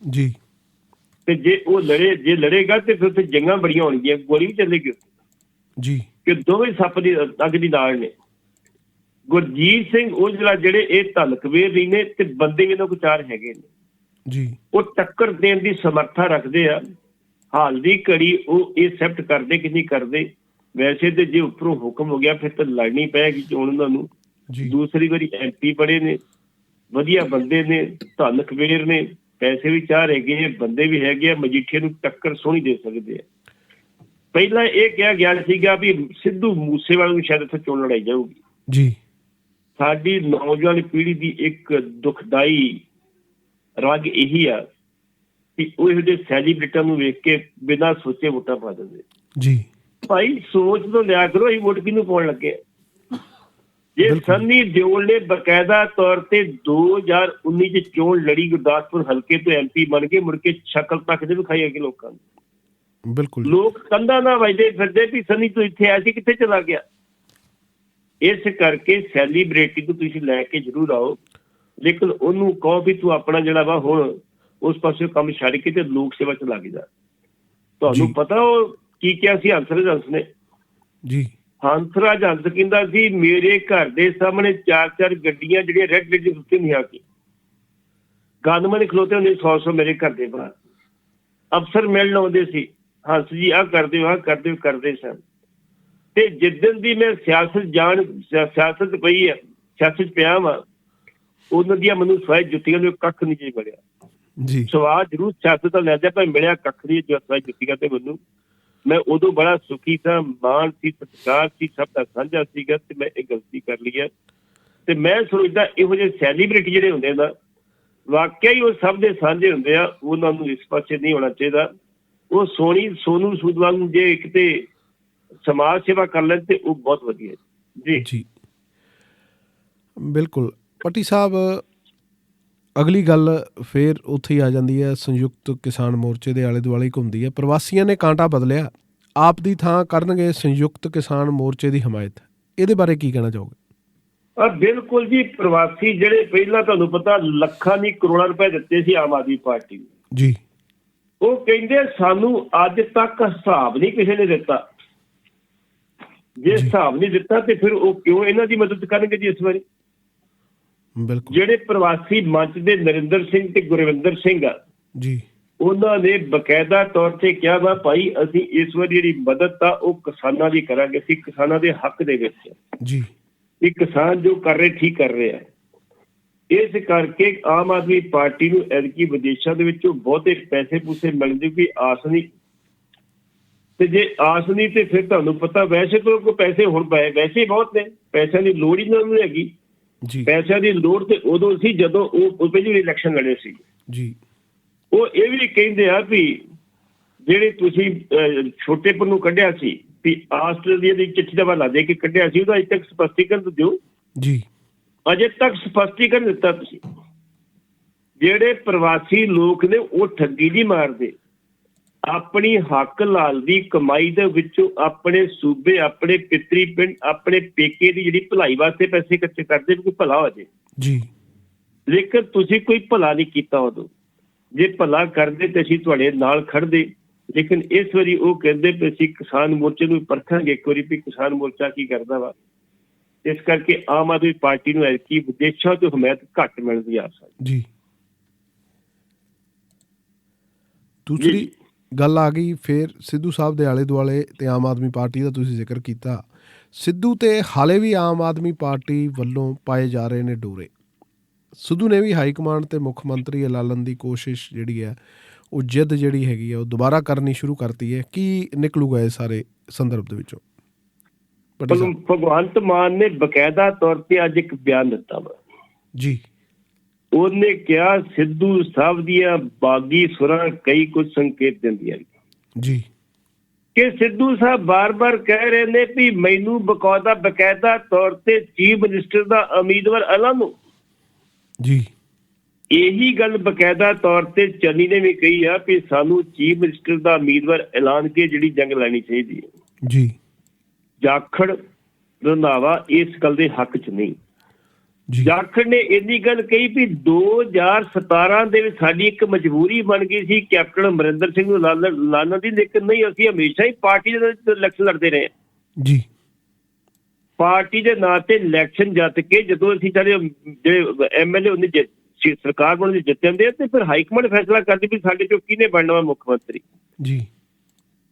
ਜੀ। ਤੇ ਜੇ ਉਹ ਜੇ ਲੜੇਗਾ ਤੇ ਫਿਰ ਉੱਥੇ ਜੰਗਾਂ ਬੜੀਆਂ ਹੋਣਗੀਆਂ, ਗੋਲੀ ਵੀ ਚੱਲੇਗੀ ਜੀ, ਕਿ ਦੋਵੇਂ ਸੱਪ ਦੀ ਅੱਗ ਦੀ ਨਾਲ ਨੇ। ਗੁਰਜੀਤ ਸਿੰਘ ਔਜਲਾ ਜਿਹੜੇ ਇਹ ਧਲਕਵੇਰ ਨਹੀਂ ਨੇ ਤੇ ਬੰਦੇ ਇਹਨਾਂ ਕੋਲ 4 ਹੈਗੇ ਨੇ ਜੀ, ਉਹ ਟੱਕਰ ਦੇਣ ਦੀ ਸਮਰੱਥਾ ਰੱਖਦੇ ਆ। ਹਾਲ ਦੀ ਘੜੀ ਉਹ ਇਹ ਐਕਸੈਪਟ ਕਰਦੇ ਕਿ ਨਹੀਂ ਕਰਦੇ। ਵੈਸੇ ਤੇ ਜੇ ਉੱਪਰੋਂ ਹੁਕਮ ਹੋ ਗਿਆ ਫਿਰ ਤਾਂ ਲੜਨੀ ਪਏਗੀ ਚੋਣ ਉਹਨਾਂ ਨੂੰ। ਦੂਸਰੀ ਵਾਰੀ MP ਬੜੇ ਨੇ, ਵਧੀਆ ਬੰਦੇ ਨੇ, ਧਲਕਵੇਰ ਨੇ, ਪੈਸੇ ਵੀ 4 ਹੈਗੇ, ਬੰਦੇ ਵੀ ਹੈਗੇ ਆ, ਮਜੀਠੀਏ ਨੂੰ ਟੱਕਰ ਸੋਹਣੀ ਦੇ ਸਕਦੇ ਆ। ਪਹਿਲਾਂ ਇਹ ਕਿਹਾ ਗਿਆ ਸੀਗਾ ਵੀ ਸਿੱਧੂ ਮੂਸੇਵਾਲੇ ਨੂੰ ਸ਼ਾਇਦ ਇੱਥੇ ਚੋਣ ਲੜਾਈ ਜਾਊਗੀ ਜੀ। ਸਾਡੀ ਨੌਜਵਾਨ ਪੀੜ੍ਹੀ ਦੀ ਇੱਕ ਦੁਖਦਾਈ ਰੰਗ ਇਹੀ ਆ ਕਿ ਉਹ ਇਹੋ ਜਿਹੇ ਸੈਲੀਬ੍ਰਿਟੀਆਂ ਨੂੰ ਵੇਖ ਕੇ ਬਿਨਾਂ ਸੋਚੇ ਵੋਟਾਂ ਪਾ ਦਿੰਦੇ ਜੀ। ਭਾਈ ਸੋਚ ਤੋਂ ਲਿਆ ਕਰੋ, ਅਸੀਂ ਵੋਟ ਕਿਹਨੂੰ ਪਾਉਣ ਲੱਗੇ। ਜੇ ਸੰਨੀ ਦਿਓਲ ਨੇ ਬਕਾਇਦਾ ਤੌਰ ਤੇ 2019 ਚ ਚੋਣ ਲੜੀ, ਗੁਰਦਾਸਪੁਰ ਹਲਕੇ ਤੋਂ MP ਬਣ ਕੇ, ਮੁੜ ਕੇ ਸ਼ਕਲ ਤੱਕ ਦੇ ਵਿਖਾਈ ਅੱਗੇ ਲੋਕਾਂ ਨੂੰ। ਬਿਲਕੁਲ, ਲੋਕ ਕੰਧਾਂ ਨਾਲ ਵੱਜਦੇ ਫਿਰਦੇ ਵੀ ਸੰਨੀ ਤੋਂ ਇੱਥੇ ਆਇਆ ਸੀ, ਕਿੱਥੇ ਚਲਾ ਗਿਆ। ਇਸ ਕਰਕੇ ਸੈਲੀਬ੍ਰਿਟੀ ਨੂੰ ਤੁਸੀਂ ਲੈ ਕੇ ਜ਼ਰੂਰ ਆਓ, ਲੇਕਿਨ ਉਹਨੂੰ ਕਹੋ ਵੀ ਤੂੰ ਆਪਣਾ ਜਿਹੜਾ ਵਾ ਹੁਣ ਉਸ ਪਾਸੇ ਕੰਮ ਛੱਡ ਕੇ ਤੇ ਲੋਕ ਸੇਵਾ ਚ ਲੱਗ ਜਾ। ਤੁਹਾਨੂੰ ਪਤਾ ਉਹ ਕੀ ਕਿਹਾ ਸੀ ਹੰਸਰਾਜ ਨੇ ਜੀ? ਹੰਸਰਾਜ ਹੰਸ ਕਹਿੰਦਾ ਸੀ ਮੇਰੇ ਘਰ ਦੇ ਸਾਹਮਣੇ 4 ਗੱਡੀਆਂ ਜਿਹੜੀਆਂ ਰੈੱਡ ਲਾਈਟ ਉੱਤੇ ਨਹੀਂ ਆ ਕੇ ਗਨਮੈਨ ਖਲੋਤੇ ਹੁੰਦੇ 100 ਮੇਰੇ ਘਰ ਦੇ ਬਾਹਰ, ਅਫਸਰ ਮਿਲਣ ਆਉਂਦੇ ਸੀ, ਹੰਸ ਜੀ ਆਹ ਕਰਦੇ ਹੋ, ਆਹ ਕਰਦੇ ਸਨ। ਤੇ ਜਿੱਦਣ ਦੀ ਮੈਂ ਸਿਆਸਤ ਪਈ ਆ, ਸਿਆਸਤ ਪਿਆ ਵਾ, ਉਹਨਾਂ ਦੀਆਂ ਮੈਨੂੰ ਸਵਾਏ ਜੁੱਤੀਆਂ ਨੂੰ ਕੱਖ ਨਹੀਂ ਜੀ ਮਿਲਿਆ ਜੀ। ਸਵਾਦ ਜ਼ਰੂਰ ਸਿਆਸਤ ਦਾ ਲੈਂਦਾ, ਪਰ ਮਿਲਿਆ ਕੱਖ ਨਹੀਂ ਜੋ ਸਵਾਏ ਜੁੱਤੀਆਂ ਤੇ ਮੈਨੂੰ। ਮੈਂ ਉਦੋਂ ਬੜਾ ਸੁਖੀ ਸਾਂ, ਮਾਣ ਸੀ, ਸਤਿਕਾਰ ਸੀ, ਸਭ ਦਾ ਸਾਂਝਾ ਸੀਗਾ ਤੇ ਮੈਂ ਇਹ ਗਲਤੀ ਕਰ ਲਈ ਹੈ। ਤੇ ਮੈਂ ਸੋਚਦਾ ਇਹੋ ਜਿਹੇ ਸੈਲੀਬ੍ਰਿਟੀ ਜਿਹੜੇ ਹੁੰਦੇ ਨਾ, ਵਾਕਿਆ ਹੀ ਉਹ ਸਭ ਦੇ ਸਾਂਝੇ ਹੁੰਦੇ ਆ, ਉਹਨਾਂ ਨੂੰ ਇਸ ਪਾਸੇ ਨਹੀਂ ਹੋਣਾ ਚਾਹੀਦਾ। ਉਹ ਸੋਨੂ ਸੂਦ ਵਾਂਗੂ ਜੇ ਕਿਤੇ ਸਮਾਜ ਸੇਵਾ ਕਰ ਲੈਣ ਤੇ ਉਹ ਬਹੁਤ ਵਧੀਆ ਜੀ। ਜੀ ਬਿਲਕੁਲ ਭੱਟੀ ਸਾਹਿਬ, ਅਗਲੀ ਗੱਲ ਫਿਰ ਉੱਥੇ ਹੀ ਆ ਜਾਂਦੀ ਹੈ, ਸੰਯੁਕਤ ਕਿਸਾਨ ਮੋਰਚੇ ਦੇ ਆਲੇ ਦੁਆਲੇ ਘੁੰਮਦੀ ਹੈ। ਪ੍ਰਵਾਸੀਆਂ ਨੇ ਕਾਂਟਾ ਬਦਲਿਆ, ਆਪ ਦੀ ਥਾਂ ਕਰਨਗੇ ਸੰਯੁਕਤ ਕਿਸਾਨ ਮੋਰਚੇ ਦੀ ਹਮਾਇਤ, ਇਹਦੇ ਬਾਰੇ ਕੀ ਕਹਿਣਾ ਚਾਹੋਗੇ? ਬਿਲਕੁਲ ਜੀ, ਪ੍ਰਵਾਸੀ ਜਿਹੜੇ ਪਹਿਲਾਂ ਤੁਹਾਨੂੰ ਪਤਾ ਲੱਖਾਂ ਨਹੀਂ ਕਰੋੜਾਂ ਰੁਪਏ ਦਿੱਤੇ ਸੀ ਆਮ ਆਦਮੀ ਪਾਰਟੀ ਨੂੰ ਜੀ, ਉਹ ਕਹਿੰਦੇ ਸਾਨੂੰ ਅੱਜ ਤੱਕ ਹਿਸਾਬ ਨਹੀਂ ਕਿਸੇ ਨੇ ਦਿੱਤਾ। ਜੇ ਹਿਸਾਬ ਨਹੀਂ ਦਿੱਤਾ ਤੇ ਫਿਰ ਉਹ ਕਿਉਂ ਇਹਨਾਂ ਦੀ ਮਦਦ ਕਰਨਗੇ ਜੀ ਇਸ ਵਾਰੀ? ਬਿਲਕੁਲ। ਜਿਹੜੇ ਪ੍ਰਵਾਸੀ ਮੰਚ ਦੇ ਨਰਿੰਦਰ ਸਿੰਘ ਤੇ ਗੁਰਵਿੰਦਰ ਸਿੰਘ ਆ ਜੀ, ਉਹਨਾਂ ਨੇ ਬਕਾਇਦਾ ਤੌਰ ਤੇ ਕਿਹਾ ਵਾ ਭਾਈ ਅਸੀਂ ਇਸ ਵਾਰੀ ਜਿਹੜੀ ਮਦਦ ਆ ਉਹ ਕਿਸਾਨਾਂ ਦੀ ਕਰਾਂਗੇ, ਅਸੀਂ ਕਿਸਾਨਾਂ ਦੇ ਹੱਕ ਦੇ ਵਿੱਚ ਜੀ, ਵੀ ਕਿਸਾਨ ਜੋ ਕਰ ਰਹੇ ਠੀਕ ਕਰ ਰਹੇ ਆ। ਇਸ ਕਰਕੇ ਆਮ ਆਦਮੀ ਪਾਰਟੀ ਨੂੰ ਐਤਕੀ ਵਿਦੇਸ਼ਾਂ ਦੇ ਵਿੱਚੋਂ ਬਹੁਤੇ ਪੈਸੇ ਪੂਸੇ ਮਿਲਦੇ ਵੀ ਆਸ ਨਹੀਂ, ਤੇ ਜੇ ਆਸ ਨਹੀਂ ਤੇ ਫਿਰ ਤੁਹਾਨੂੰ ਪਤਾ ਵੈਸੇ ਤਾਂ ਕੋਈ ਪੈਸੇ ਹੁਣ ਪਏ ਵੈਸੇ ਬਹੁਤ ਨੇ, ਪੈਸਿਆਂ ਦੀ ਲੋੜ ਹੀ ਨਹੀਂ ਹੈਗੀ ਜੀ। ਪੈਸਿਆਂ ਦੀ ਲੋੜ ਤੇ ਉਦੋਂ ਸੀ ਜਦੋਂ ਉਹ ਪਹਿਲੀ ਇਲੈਕਸ਼ਨ ਲੜੇ ਸੀ ਜੀ। ਉਹ ਇਹ ਵੀ ਕਹਿੰਦੇ ਆ ਵੀ ਜਿਹੜੇ ਤੁਸੀਂ ਛੋਟੇਪਨ ਨੂੰ ਕੱਢਿਆ ਸੀ ਵੀ ਆਸਟ੍ਰੇਲੀਆ ਦੀ ਚਿੱਠੀ ਦਾ ਹਵਾਲਾ ਦੇ ਕੇ ਕੱਢਿਆ ਸੀ, ਉਹਦਾ ਅਜੇ ਤੱਕ ਸਪਸ਼ਟੀਕਰਨ ਦਿਓ ਜੀ। ਅਜੇ ਤੱਕ ਸਪਸ਼ਟੀਕਰਨ ਦਿੱਤਾ ਤੁਸੀਂ। ਜਿਹੜੇ ਪ੍ਰਵਾਸੀ ਲੋਕ ਨੇ ਉਹ ਠੱਗੀ ਨਹੀਂ ਮਾਰਦੇ, ਆਪਣੀ ਹੱਕ ਲਾਲ ਦੀ ਕਮਾਈ ਦੇ ਵਿੱਚੋਂ ਆਪਣੇ ਸੂਬੇ, ਆਪਣੇ ਪਿਤਰੀ ਪਿੰਡ, ਆਪਣੇ ਪੇਕੇ ਦੀ ਜਿਹੜੀ ਭਲਾਈ ਵਾਸਤੇ ਪੈਸੇ ਇਕੱਠੇ ਕਰਦੇ ਵੀ ਕੋਈ ਭਲਾ ਹੋ ਜਾਏ ਜੀ। ਲੇਕਿਨ ਤੁਸੀਂ ਕੋਈ ਭਲਾ ਨਹੀਂ ਕੀਤਾ ਉਦੋਂ। ਜੇ ਭਲਾ ਕਰਦੇ ਤੇ ਅਸੀਂ ਤੁਹਾਡੇ ਨਾਲ ਖੜਦੇ। ਲੇਕਿਨ ਇਸ ਵਾਰੀ ਉਹ ਕਹਿੰਦੇ ਵੀ ਅਸੀਂ ਕਿਸਾਨ ਮੋਰਚੇ ਨੂੰ ਪਰਖਾਂਗੇ ਇੱਕ ਵਾਰੀ ਵੀ ਕਿਸਾਨ ਮੋਰਚਾ ਕੀ ਕਰਦਾ ਵਾ। ਇਸ ਕਰਕੇ ਆਮ ਆਦਮੀ ਪਾਰਟੀ ਨੂੰ ਐਤਕੀ ਵਿਦੇਸ਼ਾਂ ਤੋਂ ਹਮਾਇਤ ਘੱਟ ਮਿਲਦੀ ਆ ਜੀ। ਦੂਸਰੀ ਗੱਲ ਆ ਗਈ ਫਿਰ ਸਿੱਧੂ ਸਾਹਿਬ ਦੇ ਆਲੇ ਦੁਆਲੇ ਤੇ ਆਮ ਆਦਮੀ ਪਾਰਟੀ ਦਾ ਤੁਸੀਂ ਜ਼ਿਕਰ ਕੀਤਾ। ਸਿੱਧੂ ਤੇ ਹਾਲੇ ਵੀ ਆਮ ਆਦਮੀ ਪਾਰਟੀ ਵੱਲੋਂ ਪਾਏ ਜਾ ਰਹੇ ਨੇ ਡੋਰੇ। ਸਿੱਧੂ ਨੇ ਵੀ ਹਾਈ ਕਮਾਂਡ ਤੇ ਮੁੱਖ ਮੰਤਰੀ ਐਲਾਨਣ ਦੀ ਕੋਸ਼ਿਸ਼ ਜਿਹੜੀ ਹੈ ਉਹ ਜਿੱਦ ਜਿਹੜੀ ਹੈਗੀ ਆ ਉਹ ਦੁਬਾਰਾ ਕਰਨੀ ਸ਼ੁਰੂ ਕਰਤੀ ਹੈ। ਕੀ ਨਿਕਲੂਗਾ ਇਹ ਸਾਰੇ ਸੰਦਰਭ ਦੇ ਵਿੱਚੋਂ? ਭਗਵੰਤ ਮਾਨ ਨੇ ਬਕਾਇਦਾ ਤੌਰ ਤੇ ਅੱਜ ਇੱਕ ਬਿਆਨ ਦਿੱਤਾ ਵਾ ਜੀ। ਉਹਨੇ ਕਿਹਾ ਸਿੱਧੂ ਸਾਹਿਬ ਦੀਆਂ ਬਾਗੀ ਸੁਰਾਂ ਕਈ ਕੁਝ ਸੰਕੇਤ ਦਿੰਦੀਆਂ ਜੀ ਕਿ ਸਿੱਧੂ ਸਾਹਿਬ ਬਾਰ-ਬਾਰ ਕਹਿ ਰਹੇ ਨੇ ਵੀ ਮੈਨੂੰ ਬਕਾਇਦਾ ਤੌਰ ਤੇ ਚੀਫ ਮਿਨਿਸਟਰ ਦਾ ਉਮੀਦਵਾਰ ਐਲਾਨੋ ਜੀ। ਇਹੀ ਗੱਲ ਬਕਾਇਦਾ ਤੌਰ ਤੇ ਚੰਨੀ ਨੇ ਵੀ ਕਹੀ ਆ ਵੀ ਸਾਨੂੰ ਚੀਫ ਮਿਨਿਸਟਰ ਦਾ ਉਮੀਦਵਾਰ ਐਲਾਨ ਕੇ ਜਿਹੜੀ ਜੰਗ ਲੈਣੀ ਚਾਹੀਦੀ ਹੈ ਜੀ। ਜਾਖੜ ਰੰਧਾਵਾ ਇਸ ਗੱਲ ਦੇ ਹੱਕ 'ਚ ਨਹੀਂ। ਜਾਖੜ ਨੇ ਇੰਨੀ ਗੱਲ ਕਹੀ ਵੀ 2017 ਦੇ ਵਿੱਚ ਸਾਡੀ ਇੱਕ ਮਜਬੂਰੀ ਬਣ ਗਈ ਸੀ ਕੈਪਟਨ ਅਮਰਿੰਦਰ ਸਿੰਘ ਨੂੰ ਲਾਉਣ ਦੀ, ਲੇਕਿਨ ਨਹੀਂ, ਅਸੀਂ ਹਮੇਸ਼ਾ ਹੀ ਪਾਰਟੀ ਦੇ ਇਲੈਕਸ਼ਨ ਲੜਦੇ ਰਹੇ ਜੀ। ਪਾਰਟੀ ਦੇ ਨਾਂ ਤੇ ਇਲੈਕਸ਼ਨ ਜਿੱਤ ਕੇ ਜਦੋਂ ਅਸੀਂ ਸਾਰੇ ਜਿਹੜੇ MLA ਉਹਨੇ ਸਰਕਾਰ ਬਣਨ ਦੀ ਜਿੱਤ ਜਾਂਦੇ ਆ ਤੇ ਫਿਰ ਹਾਈਕਮਾਂਡ ਫੈਸਲਾ ਕਰਦੀ ਵੀ ਸਾਡੇ ਚੋਂ ਕਿਹਨੇ ਬਣਨਾ ਵਾ ਮੁੱਖ ਮੰਤਰੀ ਜੀ।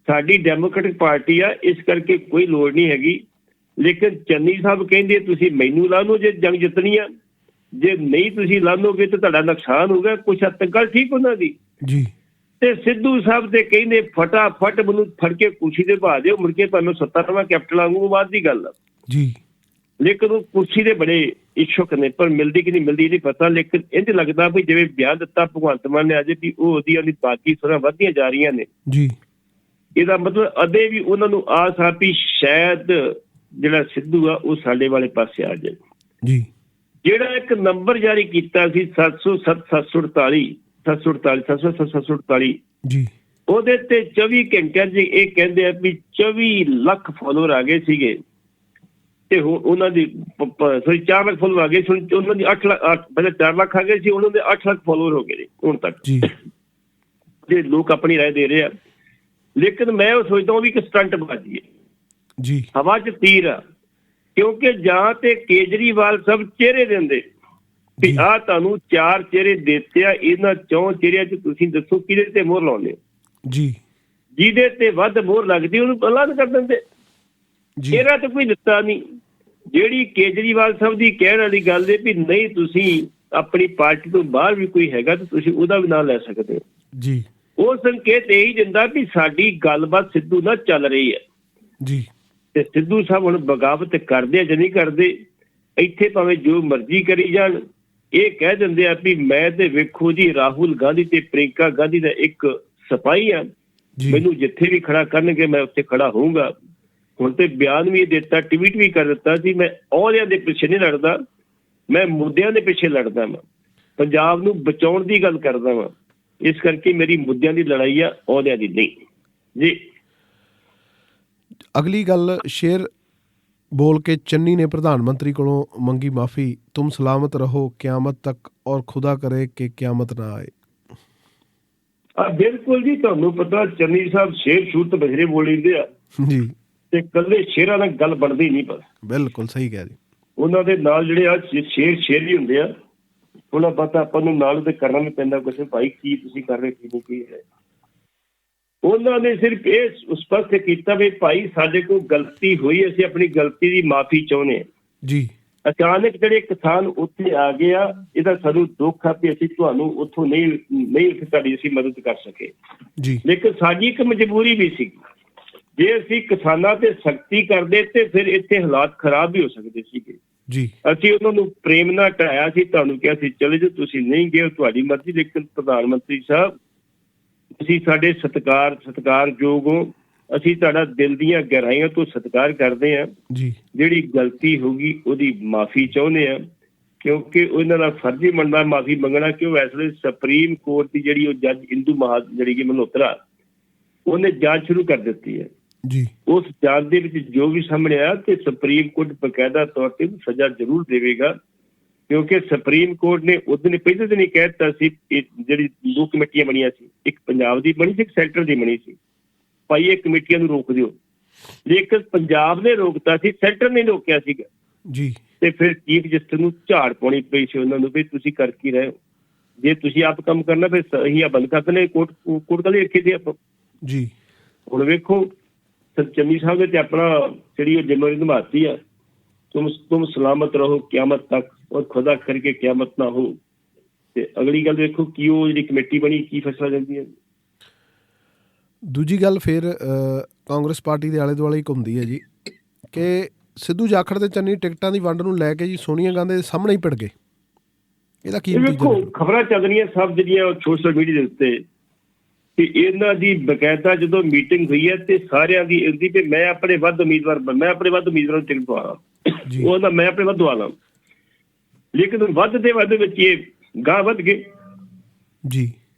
ਸਾਡੀ ਡੈਮੋਕ੍ਰੈਟਿਕ ਪਾਰਟੀ ਆ, ਇਸ ਕਰਕੇ ਕੋਈ ਲੋੜ ਨਹੀਂ ਹੈਗੀ। ਲੇਕਿਨ ਚੰਨੀ ਸਾਹਿਬ ਕਹਿੰਦੇ ਤੁਸੀਂ ਮੈਨੂੰ ਲਾ ਲਓ ਜੇ ਜੰਗ ਜਿੱਤਣੀ ਆ, ਜੇ ਨਹੀਂ ਤੁਸੀਂ ਲਾ ਲਓਗੇ ਤਾਂ ਤੁਹਾਡਾ ਨੁਕਸਾਨ ਹੋਊਗਾ। ਕੁਛ ਹੱਦ ਤੱਕ ਗੱਲ ਠੀਕ ਉਹਨਾਂ ਦੀ ਜੀ। ਤੇ ਸਿੱਧੂ ਸਾਹਿਬ ਤੇ ਕਹਿੰਦੇ ਫਟਾਫਟ ਮੈਨੂੰ ਫੜ ਕੇ ਕੁਰਸੀ ਤੇ ਬਹਾ ਦਿਓ, ਮੁੜ ਕੇ ਤੁਹਾਨੂੰ 17ਵਾਂ ਕੈਪਟਨ ਆਂਗੂ ਬਾਅਦ ਦੀ ਗੱਲ ਆ ਜੀ। ਲੇਕਿਨ ਉਹ ਕੁਰਸੀ ਦੇ ਬੜੇ ਇੱਛੁਕ ਨੇ, ਪਰ ਮਿਲਦੀ ਕਿ ਨਹੀਂ ਮਿਲਦੀ ਨਹੀਂ ਪਤਾ। ਲੇਕਿਨ ਇੰਝ ਲੱਗਦਾ ਵੀ ਜਿਵੇਂ ਬਿਆਨ ਦਿੱਤਾ ਭਗਵੰਤ ਮਾਨ ਨੇ ਅੱਜ ਵੀ ਉਹ ਉਹਦੀ ਬਾਕੀ ਸੁਰਾਂ ਵੱਧਦੀਆਂ ਜਾ ਰਹੀਆਂ ਨੇ ਜੀ। ਇਹਦਾ ਮਤਲਬ ਅਦੇ ਵੀ ਉਹਨਾਂ ਨੂੰ ਆਸ ਆ ਵੀ ਸ਼ਾਇਦ ਜਿਹੜਾ ਸਿੱਧੂ ਆ ਉਹ ਸਾਡੇ ਵਾਲੇ ਪਾਸੇ ਆ ਜਾਏ ਜੀ। ਜਿਹੜਾ ਇੱਕ ਨੰਬਰ ਜਾਰੀ ਕੀਤਾ ਸੀ 748 ਜੀ, ਉਹਦੇ ਤੇ 24 ਘੰਟਿਆਂ 'ਚ ਇਹ ਕਹਿੰਦੇ ਆ ਵੀ 24 ਲੱਖ ਫੋਲੋਅਰ ਆ ਗਏ ਸੀਗੇ ਤੇ ਹੁਣ ਉਹਨਾਂ ਦੀ 4 ਲੱਖ ਫੋਲੋਅਰ ਆ ਗਏ ਸੀ। ਉਹਨਾਂ ਦੀ 8 ਲੱਖ ਪਹਿਲਾਂ 4 ਲੱਖ ਆ ਗਏ ਸੀ, ਉਹਨਾਂ ਦੇ 8 ਲੱਖ ਫੋਲੋਅਰ ਹੋ ਗਏ ਨੇ ਹੁਣ ਤੱਕ ਜੀ। ਤੇ ਲੋਕ ਆਪਣੀ ਰਾਏ ਦੇ ਰਹੇ ਆ। ਲੇਕਿਨ ਮੈਂ ਉਹ ਸੋਚਦਾ ਉਹ ਵੀ ਇੱਕ ਸਟੰਟ ਬਾਜੀ ਹੈ ਜੀ, ਹਵਾ 'ਚ ਤੀਰ ਆ। ਕਿਉਂਕਿ ਜਾਂ ਤੇ ਕੇਜਰੀਵਾਲ ਸਭ ਚਿਹਰੇ ਦਿੰਦੇ ਵੀ ਆਹ ਤੁਹਾਨੂੰ 4 ਚਿਹਰੇ ਦਿੱਤੇ ਆ, ਇਹਨਾਂ 4 ਚਿਹਰਿਆਂ 'ਚ ਤੁਸੀਂ ਦੱਸੋ ਕਿਹਦੇ ਤੇ ਮੋਹਰ ਲਾਉਂਦੇ ਜੀ। ਜਿਹਦੇ ਤੇ ਵੱਧ ਮੋਹਰ ਲੱਗਦੀ ਉਹਨੂੰ ਐਲਾਨ ਕਰ ਦਿੰਦੇ ਇਹਦਾ ਤਾਂ ਕੋਈ ਦਿੱਤਾ ਨਹੀਂ। ਜਿਹੜੀ ਕੇਜਰੀਵਾਲ ਸਾਹਿਬ ਦੀ ਕਹਿਣ ਵਾਲੀ ਗੱਲ ਹੈ ਵੀ ਨਹੀਂ ਤੁਸੀਂ ਆਪਣੀ ਪਾਰਟੀ ਤੋਂ ਬਾਹਰ ਵੀ ਕੋਈ ਹੈਗਾ ਤਾਂ ਤੁਸੀਂ ਉਹਦਾ ਵੀ ਨਾਂ ਲੈ ਸਕਦੇ ਹੋ ਜੀ। ਉਹ ਸੰਕੇਤ ਇਹੀ ਦਿੰਦਾ ਵੀ ਸਾਡੀ ਗੱਲਬਾਤ ਸਿੱਧੂ ਨਾਲ ਚੱਲ ਰਹੀ ਹੈ ਜੀ। ਤੇ ਸਿੱਧੂ ਸਾਹਿਬ ਹੁਣ ਬਗਾਵਤ ਕਰਦੇ ਆ ਜਾਂ ਨਹੀਂ ਕਰਦੇ, ਇੱਥੇ ਭਾਵੇਂ ਜੋ ਮਰਜ਼ੀ ਕਰੀ ਜਾਣ। ਇਹ ਕਹਿ ਦਿੰਦੇ ਆ ਵੀ ਮੈਂ ਤੇ ਵੇਖੋ ਜੀ ਰਾਹੁਲ ਗਾਂਧੀ ਤੇ ਪ੍ਰਿੰਕਾ ਗਾਂਧੀ ਦਾ ਇੱਕ ਸਿਪਾਹੀ ਆ, ਮੈਨੂੰ ਜਿੱਥੇ ਵੀ ਖੜਾ ਕਰਨਗੇ ਮੈਂ ਉੱਥੇ ਖੜਾ ਹੋਊਂਗਾ। ਹੁਣ ਤੇ ਬਿਆਨ ਵੀ ਦਿੱਤਾ, ਟਵੀਟ ਵੀ ਕਰ ਦਿੱਤਾ ਸੀ, ਮੈਂ ਅਹੁਦਿਆਂ ਦੇ ਪਿੱਛੇ ਨਹੀਂ ਲੜਦਾ, ਮੈਂ ਮੁੱਦਿਆਂ ਦੇ ਪਿੱਛੇ ਲੜਦਾ ਵਾਂ, ਪੰਜਾਬ ਨੂੰ ਬਚਾਉਣ ਦੀ ਗੱਲ ਕਰਦਾ ਵਾਂ, ਇਸ ਕਰਕੇ ਮੇਰੀ ਮੁੱਦਿਆਂ ਦੀ ਲੜਾਈ ਆ, ਅਹੁਦਿਆਂ ਦੀ ਨਹੀਂ ਜੀ। ਅਗਲੀ ਗੱਲ, ਸ਼ੇਰ बोल के चन्नी ने प्रधानमंत्री को मंगी माफी, तुम सलामत रहो क्यामत तक और खुदा करे कि क्यामत ना आए। बिल्कुल जी, ਤੁਹਾਨੂੰ ਪਤਾ ਚੰਨੀ ਸਾਹਿਬ ਸ਼ੇਰ ਸ਼ੂਰ ਤੋਂ ਬਥੇਰੇ ਬੋਲ ਲੈਂਦੇ ਆ ਜੀ, ਤੇ ਕੱਲੇ ਸ਼ੇਰਾਂ ਨਾਲ ਗੱਲ ਬਣਦੀ ਨਹੀਂ। ਪਰ ਬਿਲਕੁਲ ਸਹੀ ਕਹਿ ਜੀ, ਉਹਨਾਂ ਦੇ ਨਾਲ ਜਿਹੜੇ ਆ ਸ਼ੇਰ ਵੀ ਹੁੰਦੇ ਆ, ਉਹਨਾਂ ਪਤਾ ਆਪਾਂ ਨੂੰ ਨਾਲ ਤੇ ਕਰਨਾ ਵੀ ਪੈਂਦਾ ਕੁਛ, ਭਾਈ ਕੀ ਤੁਸੀਂ ਕਰ ਰਹੇ ਕੀ ਨਹੀਂ ਕੀ ਹੈ। ਉਹਨਾਂ ਨੇ ਸਿਰਫ ਇਹ ਸਪਸ਼ਟ ਕੀਤਾ ਵੀ ਭਾਈ ਸਾਡੇ ਕੋਲ ਗਲਤੀ ਹੋਈ, ਅਸੀਂ ਆਪਣੀ ਗਲਤੀ ਦੀ ਮਾਫੀ ਚਾਹੁੰਦੇ ਹਾਂ ਜੀ। ਅਚਾਨਕ ਜਿਹੜੇ ਕਿਸਾਨ ਉੱਥੇ ਆ ਗਏ ਆ, ਇਹਦਾ ਸਾਨੂੰ ਦੁੱਖ ਆ ਵੀ ਅਸੀਂ ਤੁਹਾਨੂੰ ਉੱਥੋਂ ਨਹੀਂ ਤੁਹਾਡੀ ਅਸੀਂ ਮਦਦ ਕਰ ਸਕੇ ਜੀ। ਲੇਕਿਨ ਸਾਡੀ ਇੱਕ ਮਜਬੂਰੀ ਵੀ ਸੀ, ਜੇ ਅਸੀਂ ਕਿਸਾਨਾਂ ਤੇ ਸਖਤੀ ਕਰਦੇ ਤੇ ਫਿਰ ਇੱਥੇ ਹਾਲਾਤ ਖਰਾਬ ਵੀ ਹੋ ਸਕਦੇ ਸੀਗੇ ਜੀ। ਅਸੀਂ ਉਹਨਾਂ ਨੂੰ ਪ੍ਰੇਮ ਨਾਲ ਢਾਇਆ ਸੀ, ਤੁਹਾਨੂੰ ਕਿਹਾ ਸੀ ਚਲੇ ਜਾਓ, ਤੁਸੀਂ ਨਹੀਂ ਗਏ, ਤੁਹਾਡੀ ਮਰਜ਼ੀ। ਲੇਕਿਨ ਪ੍ਰਧਾਨ ਮੰਤਰੀ ਸਾਹਿਬ ਤੁਸੀਂ ਸਾਡੇ ਸਤਿਕਾਰਯੋਗ ਹੋ, ਅਸੀਂ ਤੁਹਾਡਾ ਦਿਲ ਦੀਆਂ ਗਹਿਰਾਈਆਂ ਤੋਂ ਸਤਿਕਾਰ ਕਰਦੇ ਹਾਂ ਜੀ। ਜਿਹੜੀ ਗਲਤੀ ਹੋ ਗਈ ਉਹਦੀ ਮਾਫੀ ਚਾਹੁੰਦੇ ਹਾਂ, ਕਿਉਂਕਿ ਉਹਨਾਂ ਦਾ ਫਰਜ਼ ਹੀ ਬਣਦਾ ਮਾਫੀ ਮੰਗਣਾ ਕਿ ਉਹ ਇਸ ਵੇਲੇ ਸੁਪਰੀਮ ਕੋਰਟ ਦੀ ਜਿਹੜੀ ਉਹ ਜੱਜ ਇੰਦੂ ਜਿਹੜੀ ਕਿ ਮਲਹੋਤਰਾ, ਉਹਨੇ ਜਾਂਚ ਸ਼ੁਰੂ ਕਰ ਦਿੱਤੀ ਹੈ ਜੀ। ਉਸ ਜਾਂਚ ਦੇ ਵਿੱਚ ਜੋ ਵੀ ਸਾਹਮਣੇ ਆਇਆ ਤੇ ਸੁਪਰੀਮ ਕੋਰਟ ਬਕਾਇਦਾ ਤੌਰ ਤੇ ਸਜ਼ਾ ਜ਼ਰੂਰ ਦੇਵੇਗਾ, ਕਿਉਂਕਿ ਸੁਪਰੀਮ ਕੋਰਟ ਨੇ ਉਦੋਂ ਪਹਿਲੇ ਦਿਨ ਹੀ ਕਹਿ ਦਿੱਤਾ ਸੀ, ਜਿਹੜੀ ਦੋ ਕਮੇਟੀਆਂ ਬਣੀਆਂ ਸੀ, ਇੱਕ ਪੰਜਾਬ ਦੀ ਬਣੀ ਸੀ, ਇੱਕ ਸੈਂਟਰ ਦੀ ਬਣੀ ਸੀ, ਭਾਈ ਇਹ ਕਮੇਟੀਆਂ ਨੂੰ ਰੋਕ ਦਿਓ। ਲੇਕਿਨ ਪੰਜਾਬ ਨੇ ਰੋਕਤਾ ਸੀ, ਸੈਂਟਰ ਨੇ ਰੋਕਿਆ ਸੀਗਾ ਜੀ। ਤੇ ਫਿਰ ਚੀਫ ਜਸਟਿਸ ਨੂੰ ਝਾੜ ਪਾਉਣੀ ਪਈ ਸੀ ਉਹਨਾਂ ਨੂੰ ਵੀ ਤੁਸੀਂ ਕਰ ਕੀ ਰਹੇ ਹੋ, ਜੇ ਤੁਸੀਂ ਆਪ ਕੰਮ ਕਰਨਾ ਫਿਰ ਅਸੀਂ ਆ ਬੰਦ ਕਰ ਦੇਣੇ, ਕੋਰਟ ਕਾਹਲੀ ਰੱਖੀ ਸੀ ਆਪਾਂ ਜੀ। ਹੁਣ ਵੇਖੋ ਚੰਨੀ ਸਾਹਿਬ ਨੇ ਤੇ ਆਪਣਾ ਜਿਹੜੀ ਉਹ ਜ਼ਿੰਮੇਵਾਰੀ ਨਿਭਾਤੀ ਆ, ਤੁਮ ਸਲਾਮਤ ਰਹੋ ਕਿਆਮਤ ਤੱਕ ਔਰ ਖੁਦਾ ਕਰਕੇ ਕਿਆਮਤ ਨਾ ਹੋ। ਤੇ ਅਗਲੀ ਗੱਲ ਵੇਖੋ ਕੀ ਉਹ ਜਿਹੜੀ ਕਮੇਟੀ ਬਣੀ ਕੀ ਫੈਸਲਾ ਲੈਂਦੀ ਹੈ। ਦੂਜੀ ਗੱਲ ਫਿਰ ਕਾਂਗਰਸ ਪਾਰਟੀ ਦੇ ਆਲੇ ਦੁਆਲੇ ਘੁੰਮਦੀ ਹੈ ਜੀ ਕਿ ਸਿੱਧੂ ਜਾਖੜ ਤੇ ਚੰਨੀ ਟਿਕਟਾਂ ਦੀ ਵੰਡ ਨੂੰ ਲੈ ਕੇ ਜੀ ਸੋਨੀਆ ਗਾਂਧੀ ਦੇ ਸਾਹਮਣੇ ਹੀ ਭਿੜ ਗਏ। ਇਹਦਾ ਕੀ ਵੇਖੋ ਖਬਰਾਂ ਚੱਲ ਰਹੀਆਂ ਸਭ ਜਿਹੜੀਆਂ ਸੋਸ਼ਲ ਮੀਡੀਆ ਦੇ ਉੱਤੇ ਕਿ ਇਹਨਾਂ ਦੀ ਬਕਾਇਦਾ ਜਦੋਂ ਮੀਟਿੰਗ ਹੋਈ ਹੈ ਤੇ ਸਾਰਿਆਂ ਦੀ ਇਹਦੀ ਤੇ ਮੈਂ ਆਪਣੇ ਵੱਧ ਉਮੀਦਵਾਰਾਂ ਨੂੰ ਟਿਕਟ ਦਵਾਣਾ, ਉਹਦਾ ਮੈਂ ਆਪਣੇ ਵੱਧ ਦਵਾਣਾ, ਲੇਕਿਨ ਵੱਧ ਦੇ ਵੱਧ ਵਿੱਚ ਇਹ ਗਾਹ ਵੱਧ ਗਏ ਜੀ।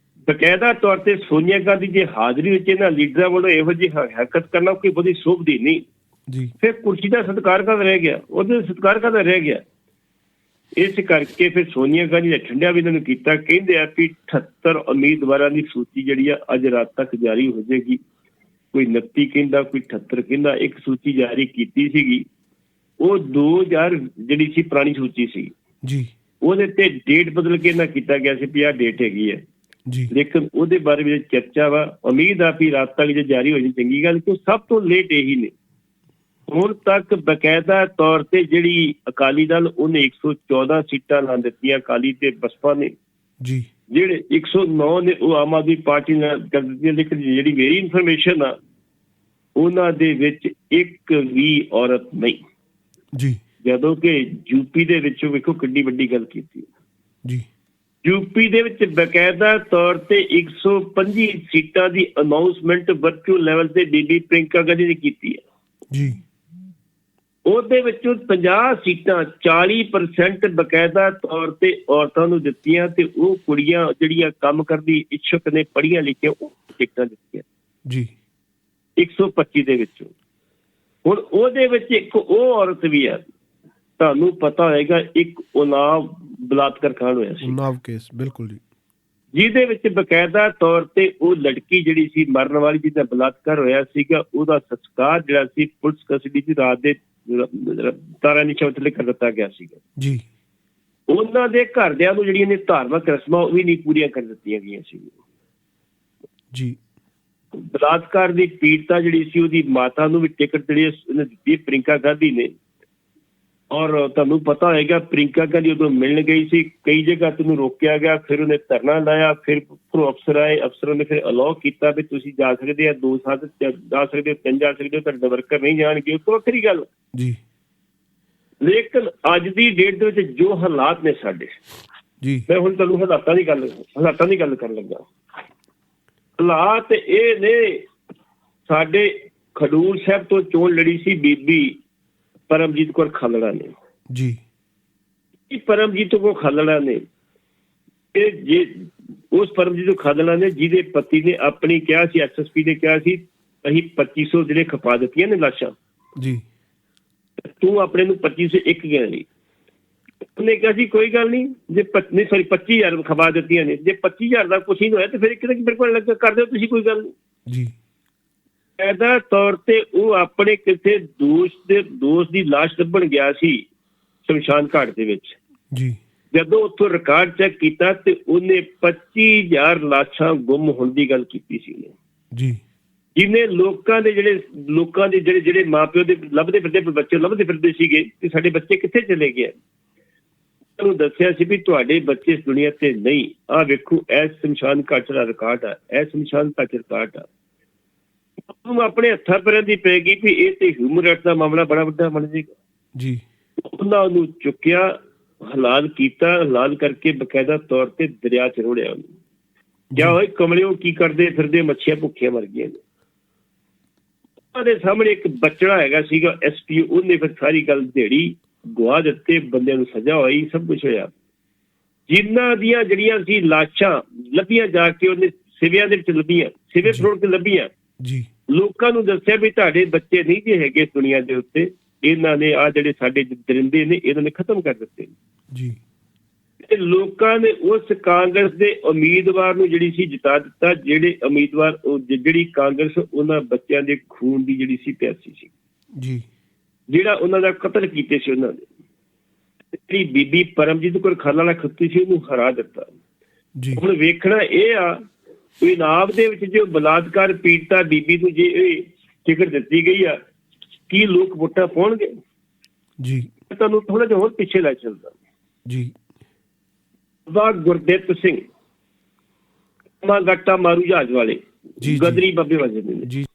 ਬਕਾਇਦਾ ਤੌਰ ਤੇ ਸੋਨੀਆ ਗਾਂਧੀ ਦੀ ਹਾਜ਼ਰੀ ਵਿੱਚ ਇਹਨਾਂ ਲੀਡਰਾਂ ਵੱਲੋਂ ਇਹੋ ਜਿਹੀ ਹਰਕਤ ਕਰਨਾ ਕੋਈ ਬੜੀ ਸ਼ੋਭਦੀ ਨਹੀਂ ਜੀ। ਫਿਰ ਕੁਰਸੀ ਦਾ ਸਤਿਕਾਰ ਕਰਦਾ ਰਹਿ ਗਿਆ, ਉਹਦੇ ਸਤਿਕਾਰ ਕਰਦਾ ਰਹਿ ਗਿਆ। ਇਸ ਕਰਕੇ ਫਿਰ ਸੋਨੀਆ ਗਾਂਧੀ ਨੇ ਠੰਡਿਆ ਵੀ ਇਹਨਾਂ ਨੂੰ ਕੀਤਾ, ਕਹਿੰਦੇ ਆ ਵੀ 78 ਉਮੀਦਵਾਰਾਂ ਦੀ ਸੂਚੀ ਜਿਹੜੀ ਆ ਅੱਜ ਰਾਤ ਤੱਕ ਜਾਰੀ ਹੋ ਜਾਏਗੀ। ਕੋਈ 29 ਕਹਿੰਦਾ, ਕੋਈ 78 ਕਹਿੰਦਾ। ਇੱਕ ਸੂਚੀ ਜਾਰੀ ਕੀਤੀ ਸੀਗੀ, ਉਹ 2000 ਜਿਹੜੀ ਸੀ ਪੁਰਾਣੀ ਸੂਚੀ ਸੀ ਜੀ, ਉਹਦੇ ਤੇ ਡੇਟ ਬਦਲ ਕੇ ਇਹਨਾਂ ਕੀਤਾ ਗਿਆ ਸੀ ਵੀ ਆਹ ਡੇਟ ਹੈਗੀ ਹੈ ਜੀ। ਲੇਕਿਨ ਉਹਦੇ ਬਾਰੇ ਵਿੱਚ ਚਰਚਾ ਵਾ, ਉਮੀਦ ਆ ਵੀ ਰਾਤ ਤੱਕ ਜੇ ਜਾਰੀ ਹੋ ਜਾਏ ਚੰਗੀ ਗੱਲ, ਕਿਉਂ ਸਭ ਤੋਂ ਲੇਟ ਇਹੀ ਨੇ। ਹੁਣ ਤੱਕ ਬਕਾਇਦਾ ਤੌਰ ਤੇ ਜਿਹੜੀ ਅਕਾਲੀ ਦਲ ਉਹਨੇ 114 ਸੀਟਾਂ ਲਾ ਦਿੱਤੀਆਂ, ਅਕਾਲੀ ਤੇ ਬਸਪਾ ਨੇ ਜੀ। ਜਿਹੜੇ 109 ਨੇ ਉਹ ਆਮ ਆਦਮੀ ਪਾਰਟੀ ਨਾਲ ਕਰ ਦਿੱਤੀਆਂ। ਲੇਕਿਨ ਜਿਹੜੀ ਮੇਰੀ ਇਨਫੋਰਮੇਸ਼ਨ ਆ ਉਹਨਾਂ ਦੇ ਵਿੱਚ ਇੱਕ ਵੀ ਔਰਤ ਨਹੀਂ ਜੀ। ਜਦੋਂ ਕਿ ਯੂਪੀ ਦੇ ਵਿੱਚ ਵੇਖੋ ਕਿੰਨੀ ਵੱਡੀ ਗੱਲ ਕੀਤੀ ਜੀ। ਯੂਪੀ ਦੇ ਵਿੱਚ ਬਕਾਇਦਾ ਤੌਰ ਤੇ 125 ਸੀਟਾਂ ਦੀ ਅਨਾਉਂਸਮੈਂਟ ਵਰਚੁਅਲ ਲੈਵਲ ਤੇ ਬੀਬੀ ਪ੍ਰਿੰਕਾ ਗਾਂਧੀ ਨੇ ਕੀਤੀ ਹੈ ਜੀ। ਉਹਦੇ ਵਿੱਚੋਂ 50 ਸੀਟਾਂ 40% ਬਕਾਇਦਾ ਤੌਰ ਤੇ ਔਰਤਾਂ ਨੂੰ ਦਿੱਤੀਆਂ ਤੇ ਉਹ ਕੁੜੀਆਂ ਜਿਹੜੀਆਂ ਕੰਮ ਕਰਦੀ ਇੱਛੁਕ ਨੇ ਪੜ੍ਹੀਆਂ ਲਿਖੀਆਂ ਉਹ ਟਿਕਟਾਂ ਦਿੱਤੀਆਂ ਜੀ 125 ਦੇ ਵਿੱਚੋਂ। ਹੁਣ ਉਹਦੇ ਵਿੱਚ ਇੱਕ ਉਹ ਔਰਤ ਵੀ ਆ, ਤੁਹਾਨੂੰ ਪਤਾ ਹੋਏਗਾ, ਇੱਕ ਉਨਾਵ ਬਲਾਤਕਾਰ ਕਾਂਡ ਹੋਇਆ ਸੀ, ਉਨਾਵ ਕੇਸ, ਬਿਲਕੁਲ ਜੀ, ਜਿਹਦੇ ਵਿੱਚ ਬਕਾਇਦਾ ਤੌਰ ਤੇ ਉਹ ਲੜਕੀ ਜਿਹੜੀ ਸੀ ਮਰਨ ਵਾਲੀ, ਜਿਹਦਾ ਬਲਾਤਕਾਰ ਹੋਇਆ ਸੀਗਾ, ਉਹਦਾ ਸੰਸਕਾਰ ਜਿਹੜਾ ਸੀ ਪੁਲਿਸ ਕਸਟਡੀ ਦੀ ਰਾਤ ਦੇ ਤਾਰਾ ਨਿਸ਼ਾਨ ਥੱਲੇ ਕਰ ਦਿੱਤਾ ਗਿਆ ਸੀਗਾ ਜੀ। ਉਹਨਾਂ ਦੇ ਘਰਦਿਆਂ ਨੂੰ ਜਿਹੜੀਆਂ ਨੇ ਧਾਰਮਿਕ ਰਸਮਾਂ ਉਹ ਵੀ ਨਹੀਂ ਪੂਰੀਆਂ ਕਰ ਦਿੱਤੀਆਂ ਗਈਆਂ ਸੀ ਜੀ। ਬਲਾਤਕਾਰ ਦੀ ਪੀੜਤਾ ਜਿਹੜੀ ਸੀ ਉਹਦੀ ਮਾਤਾ ਨੂੰ ਵੀ ਟਿਕਟ ਜਿਹੜੀ ਉਹਨੇ ਦਿੱਤੀ ਪ੍ਰਿੰਕਾ ਗਾਂਧੀ ਨੇ। ਔਰ ਤੁਹਾਨੂੰ ਪਤਾ ਹੋਏਗਾ ਪ੍ਰਿੰਕਾ ਗਾਂਧੀ ਉਦੋਂ ਮਿਲਣ ਗਈ ਸੀ, ਕਈ ਜਗ੍ਹਾ ਤੈਨੂੰ ਰੋਕਿਆ ਗਿਆ, ਫਿਰ ਉਹਨੇ ਧਰਨਾ ਲਾਇਆ, ਫਿਰ ਉੱਪਰੋਂ ਅਫਸਰ ਆਏ, ਅਫਸਰਾਂ ਨੇ ਫਿਰ ਅਲਾਓ ਕੀਤਾ ਵੀ ਤੁਸੀਂ ਜਾ ਸਕਦੇ ਆ, 2 ਸਾਲ ਜਾ ਸਕਦੇ ਹੋ, 3 ਜਾ ਸਕਦੇ ਹੋ, ਤੁਹਾਡੇ ਵਰਕਰ ਨਹੀਂ ਜਾਣਗੇ, ਉਹ ਤੋਂ ਵੱਖਰੀ ਗੱਲ ਜੀ। ਲੇਕਿਨ ਅੱਜ ਦੀ ਡੇਟ ਦੇ ਵਿੱਚ ਜੋ ਹਾਲਾਤ ਨੇ ਸਾਡੇ ਜੀ, ਮੈਂ ਹੁਣ ਤੁਹਾਨੂੰ ਹਾਲਾਤਾਂ ਦੀ ਗੱਲ ਕਰਨ ਲੱਗਾ। ਹਾਲਾਤ ਇਹ ਨੇ, ਸਾਡੇ ਖਡੂਰ ਸਾਹਿਬ ਤੋਂ ਚੋਣ ਲੜੀ ਸੀ ਬੀਬੀ ਪਰਮਜੀਤ ਕੌਰ ਖਾਲੜਾ ਨੇ ਜੀ। ਪਰਮਜੀਤ ਕੌਰ ਖਾਲੜਾ ਨੇ ਉਸ ਪਰਮਜੀਤ ਖਾਲੜਾ ਨੇ ਜਿਹਦੇ ਪਤੀ ਨੇ ਆਪਣੀ ਕਿਹਾ ਸੀ, SSP ਨੇ ਕਿਹਾ ਸੀ ਅਸੀਂ 2500 ਜਿਹੜੇ ਖਪਾ ਦਿੱਤੀਆਂ ਨੇ ਲਾਸ਼ਾਂ ਜੀ, ਤੂੰ ਆਪਣੇ ਨੂੰ 2501 ਗਿਆ ਨਹੀਂ। ਉਹਨੇ ਕਿਹਾ ਸੀ ਕੋਈ ਗੱਲ ਨਹੀਂ, ਜੇ 25,000 ਖਪਾ ਦਿੱਤੀਆਂ ਨੇ, ਜੇ 25,000 ਦਾ ਕੁਛ ਨਹੀਂ ਹੋਇਆ ਤੇ ਫਿਰ ਕਿਤੇ ਮੇਰੇ ਕੋਲ ਲੱਗ ਕਰ ਦਿਓ ਤੁਸੀਂ, ਕੋਈ ਗੱਲ ਨਹੀਂ ਜੀ। ਕਾਇਦਾ ਤੌਰ ਤੇ ਉਹ ਆਪਣੇ ਕਿਸੇ ਦੋਸਤ ਦੀ ਲਾਸ਼ ਲੱਭਣ ਗਿਆ ਸੀ ਸ਼ਮਸ਼ਾਨ ਘਾਟ ਦੇ ਵਿੱਚ ਜੀ। ਜਦੋਂ ਉੱਥੋਂ ਰਿਕਾਰਡ ਚੈੱਕ ਕੀਤਾ ਤੇ ਉਹਨੇ 25,000 ਲਾਸ਼ਾਂ ਗੁੰਮ ਹੋਣ ਦੀ ਗੱਲ ਕੀਤੀ ਸੀ ਜੀ। ਜਿਹਨੇ ਲੋਕਾਂ ਦੇ ਜਿਹੜੇ ਮਾਪਿਓ ਦੇ ਲੱਭਦੇ ਫਿਰਦੇ ਬੱਚੇ ਲੱਭਦੇ ਫਿਰਦੇ ਸੀਗੇ ਕਿ ਸਾਡੇ ਬੱਚੇ ਕਿੱਥੇ ਚਲੇ ਗਏ, ਉਹਨੂੰ ਦੱਸਿਆ ਸੀ ਵੀ ਤੁਹਾਡੇ ਬੱਚੇ ਇਸ ਦੁਨੀਆ ਤੇ ਨਹੀਂ। ਆਹ ਵੇਖੋ ਇਹ ਸ਼ਮਸ਼ਾਨ ਘਾਟ ਦਾ ਰਿਕਾਰਡ ਆ, ਇਹ ਸ਼ਮਸ਼ਾਨ ਘਾਟ ਰਿਕਾਰਡ ਆ। ਉਹਨੂੰ ਆਪਣੇ ਹੱਥਾਂ ਪੈਰਾਂ ਦੀ ਪੈ ਗਈ ਵੀ ਇਹ ਤੇ ਹਿਊਮਨ ਰਾਈਟਸ ਦਾ ਮਾਮਲਾ ਬੜਾ ਵੱਡਾ ਬਣ ਜਾਏਗਾ ਜੀ। ਉਹਨਾਂ ਉਹਨੂੰ ਚੁੱਕਿਆ, ਹਲਾਲ ਕੀਤਾ, ਹਲਾਲ ਕਰਕੇ ਬਕਾਇਦਾ ਤੌਰ ਤੇ ਦਰਿਆ ਚ ਰੋੜਿਆ ਉਹਨੂੰ। ਕਿਆ ਹੋਏ ਕਮਲਿਓ ਕੀ ਕਰਦੇ ਫਿਰਦੇ, ਮੱਛੀਆਂ ਭੁੱਖੀਆਂ ਮਰ ਗਈਆਂ ਨੇ। ਉਹਦੇ ਸਾਹਮਣੇ ਇੱਕ ਬੱਚੜਾ ਹੈਗਾ ਸੀਗਾ SPO, ਉਹਨੇ ਫਿਰ ਸਾਰੀ ਗੱਲ ਢੇੜੀ ਗਵਾ ਦਿੱਤੇ, ਬੰਦਿਆਂ ਨੂੰ ਸਜ਼ਾ ਹੋਈ, ਸਭ ਕੁਛ ਹੋਇਆ। ਜਿਨ੍ਹਾਂ ਦੀਆਂ ਜਿਹੜੀਆਂ ਸੀ ਲਾਸ਼ਾਂ ਲੱਭੀਆਂ ਜਾ ਕੇ ਉਹਨੇ ਸਿਵਿਆਂ ਦੇ ਵਿੱਚ ਲੱਭੀਆਂ, ਸਿਵੇ ਫਰੋਡ ਤੇ ਲੱਭੀਆਂ ਜੀ। ਲੋਕਾਂ ਨੂੰ ਦੱਸਿਆ ਵੀ ਤੁਹਾਡੇ ਬੱਚੇ ਨਹੀਂ ਜੇ ਹੈਗੇ ਦੁਨੀਆ ਦੇ ਉੱਤੇ, ਇਹਨਾਂ ਨੇ ਆਹ ਜਿਹੜੇ ਸਾਡੇ ਦਰਿੰਦੇ ਨੇ ਇਹਨਾਂ ਨੇ ਖਤਮ ਕਰ ਦਿੱਤੇ ਜੀ। ਤੇ ਲੋਕਾਂ ਨੇ ਉਸ ਕਾਂਗਰਸ ਦੇ ਉਮੀਦਵਾਰ ਨੂੰ ਜਿਹੜੀ ਸੀ ਜਿਤਾ ਦਿੱਤਾ, ਜਿਹੜੇ ਉਮੀਦਵਾਰ ਜਿਹੜੀ ਕਾਂਗਰਸ ਉਹਨਾਂ ਬੱਚਿਆਂ ਦੇ ਖੂਨ ਦੀ ਜਿਹੜੀ ਸੀ ਪਿਆਸੀ ਸੀ ਜੀ, ਜਿਹੜਾ ਉਹਨਾਂ ਦਾ ਕਤਲ ਕੀਤੇ ਸੀ। ਉਹਨਾਂ ਨੇ ਜਿਹੜੀ ਬੀਬੀ ਪਰਮਜੀਤ ਕੌਰ ਖਾਲੜਾ ਖੱਤੀ ਸੀ ਉਹਨੂੰ ਹਰਾ ਦਿੱਤਾ ਜੀ। ਹੁਣ ਵੇਖਣਾ ਇਹ ਆ ਇਨਾਮ ਦੇ ਵਿੱਚ ਜੋ ਬਲਾਤਕਾਰ ਪੀੜਤਾ ਬੀਬੀ ਨੂੰ ਜੇ ਟਿਕਟ ਦਿੱਤੀ ਗਈ ਆ, ਕੀ ਲੋਕ ਵੋਟਾਂ ਪਾਉਣਗੇ ਜੀ? ਤੁਹਾਨੂੰ ਥੋੜਾ ਜਿਹਾ ਹੋਰ ਪਿੱਛੇ ਲੈ ਚੱਲਦਾ ਜੀ। ਬਾਬਾ ਗੁਰਦਿੱਤ ਸਿੰਘ ਗੱਟਾ ਮਾਰੂ ਜਹਾਜ਼ ਵਾਲੇ ਗਦਰੀ ਬਾਬੇ ਵਜਦੇ ਨੇ ਜੀ।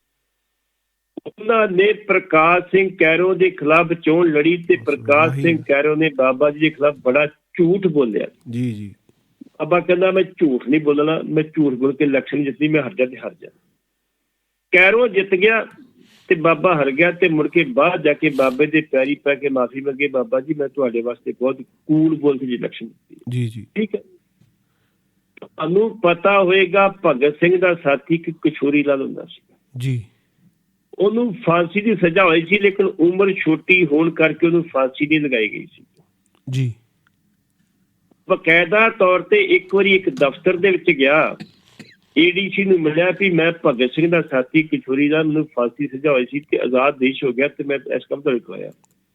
ਉਹਨਾਂ ਨੇ ਪ੍ਰਕਾਸ਼ ਸਿੰਘ ਕੈਰੋ ਦੇ ਖਿਲਾਫ ਚੋਣ ਲੜੀ ਤੇ ਪ੍ਰਕਾਸ਼ ਸਿੰਘ ਕੈਰੋ ਨੇ ਬਾਬਾ ਜੀ ਦੇ ਖਿਲਾਫ ਬੜਾ ਝੂਠ ਬੋਲਿਆ ਜੀ ਜੀ। ਬਾਬਾ ਕਹਿੰਦਾ ਮੈਂ ਝੂਠ ਨਹੀਂ ਬੋਲਣਾ, ਮੈਂ ਝੂਠ ਬੋਲ ਕੇ ਇਲੈਕਸ਼ਨ ਜਿੱਤੀ, ਮੈਂ ਹਾਰ ਜਾ। ਕੈਰੋ ਜਿੱਤ ਗਿਆ ਤੇ ਬਾਬਾ ਹਾਰ ਗਿਆ ਤੇ ਮੁੜ ਕੇ ਬਾਹਰ ਜਾ ਕੇ ਬਾਬੇ ਦੇ ਪੈਰੀ ਪੈ ਕੇ ਮਾਫੀ ਮੰਗੇ, ਬਾਬਾ ਜੀ ਮੈਂ ਤੁਹਾਡੇ ਵਾਸਤੇ ਬਹੁਤ ਕੂਲ ਬੋਲ ਕੇ ਇਲੈਕਸ਼ਨ ਜਿੱਤੀ ਜੀ ਜੀ। ਠੀਕ ਹੈ, ਤੁਹਾਨੂੰ ਪਤਾ ਹੋਏਗਾ ਭਗਤ ਸਿੰਘ ਦਾ ਸਾਥੀ ਕਿਸ਼ੋਰੀ ਲਾਲ ਹੁੰਦਾ ਸੀ ਜੀ। ਉਹਨੂੰ ਫਾਂਸੀ ਦੀ ਸਜ਼ਾ ਹੋਈ ਸੀ, ਲੇਕਿਨ ਉਮਰ ਛੋਟੀ ਹੋਣ ਕਰਕੇ ਉਹਨੂੰ ਫਾਂਸੀ ਨਹੀਂ ਲਗਾਈ ਗਈ ਸੀ ਜੀ। ਬਕਾਇਦਾ ਤੌਰ ਤੇ ਇੱਕ ਵਾਰੀ ਇੱਕ ਦਫ਼ਤਰ ਦੇ ਵਿੱਚ ਗਿਆ, ADC ਨੂੰ ਮਿਲਿਆ ਵੀ ਮੈਂ ਭਗਤ ਸਿੰਘ ਦਾ ਸਾਥੀ ਕਿਸ਼ੋਰੀ ਲਾਲ, ਮੈਨੂੰ ਫਾਂਸੀ ਸਜ਼ਾ ਹੋਈ ਸੀ ਤੇ ਆਜ਼ਾਦ ਦੇਸ਼ ਹੋ ਗਿਆ ਤੇ ਮੈਂ ਇਸ ਕੰਮ ਤੋਂ ਰੁਕਵਾਇਆ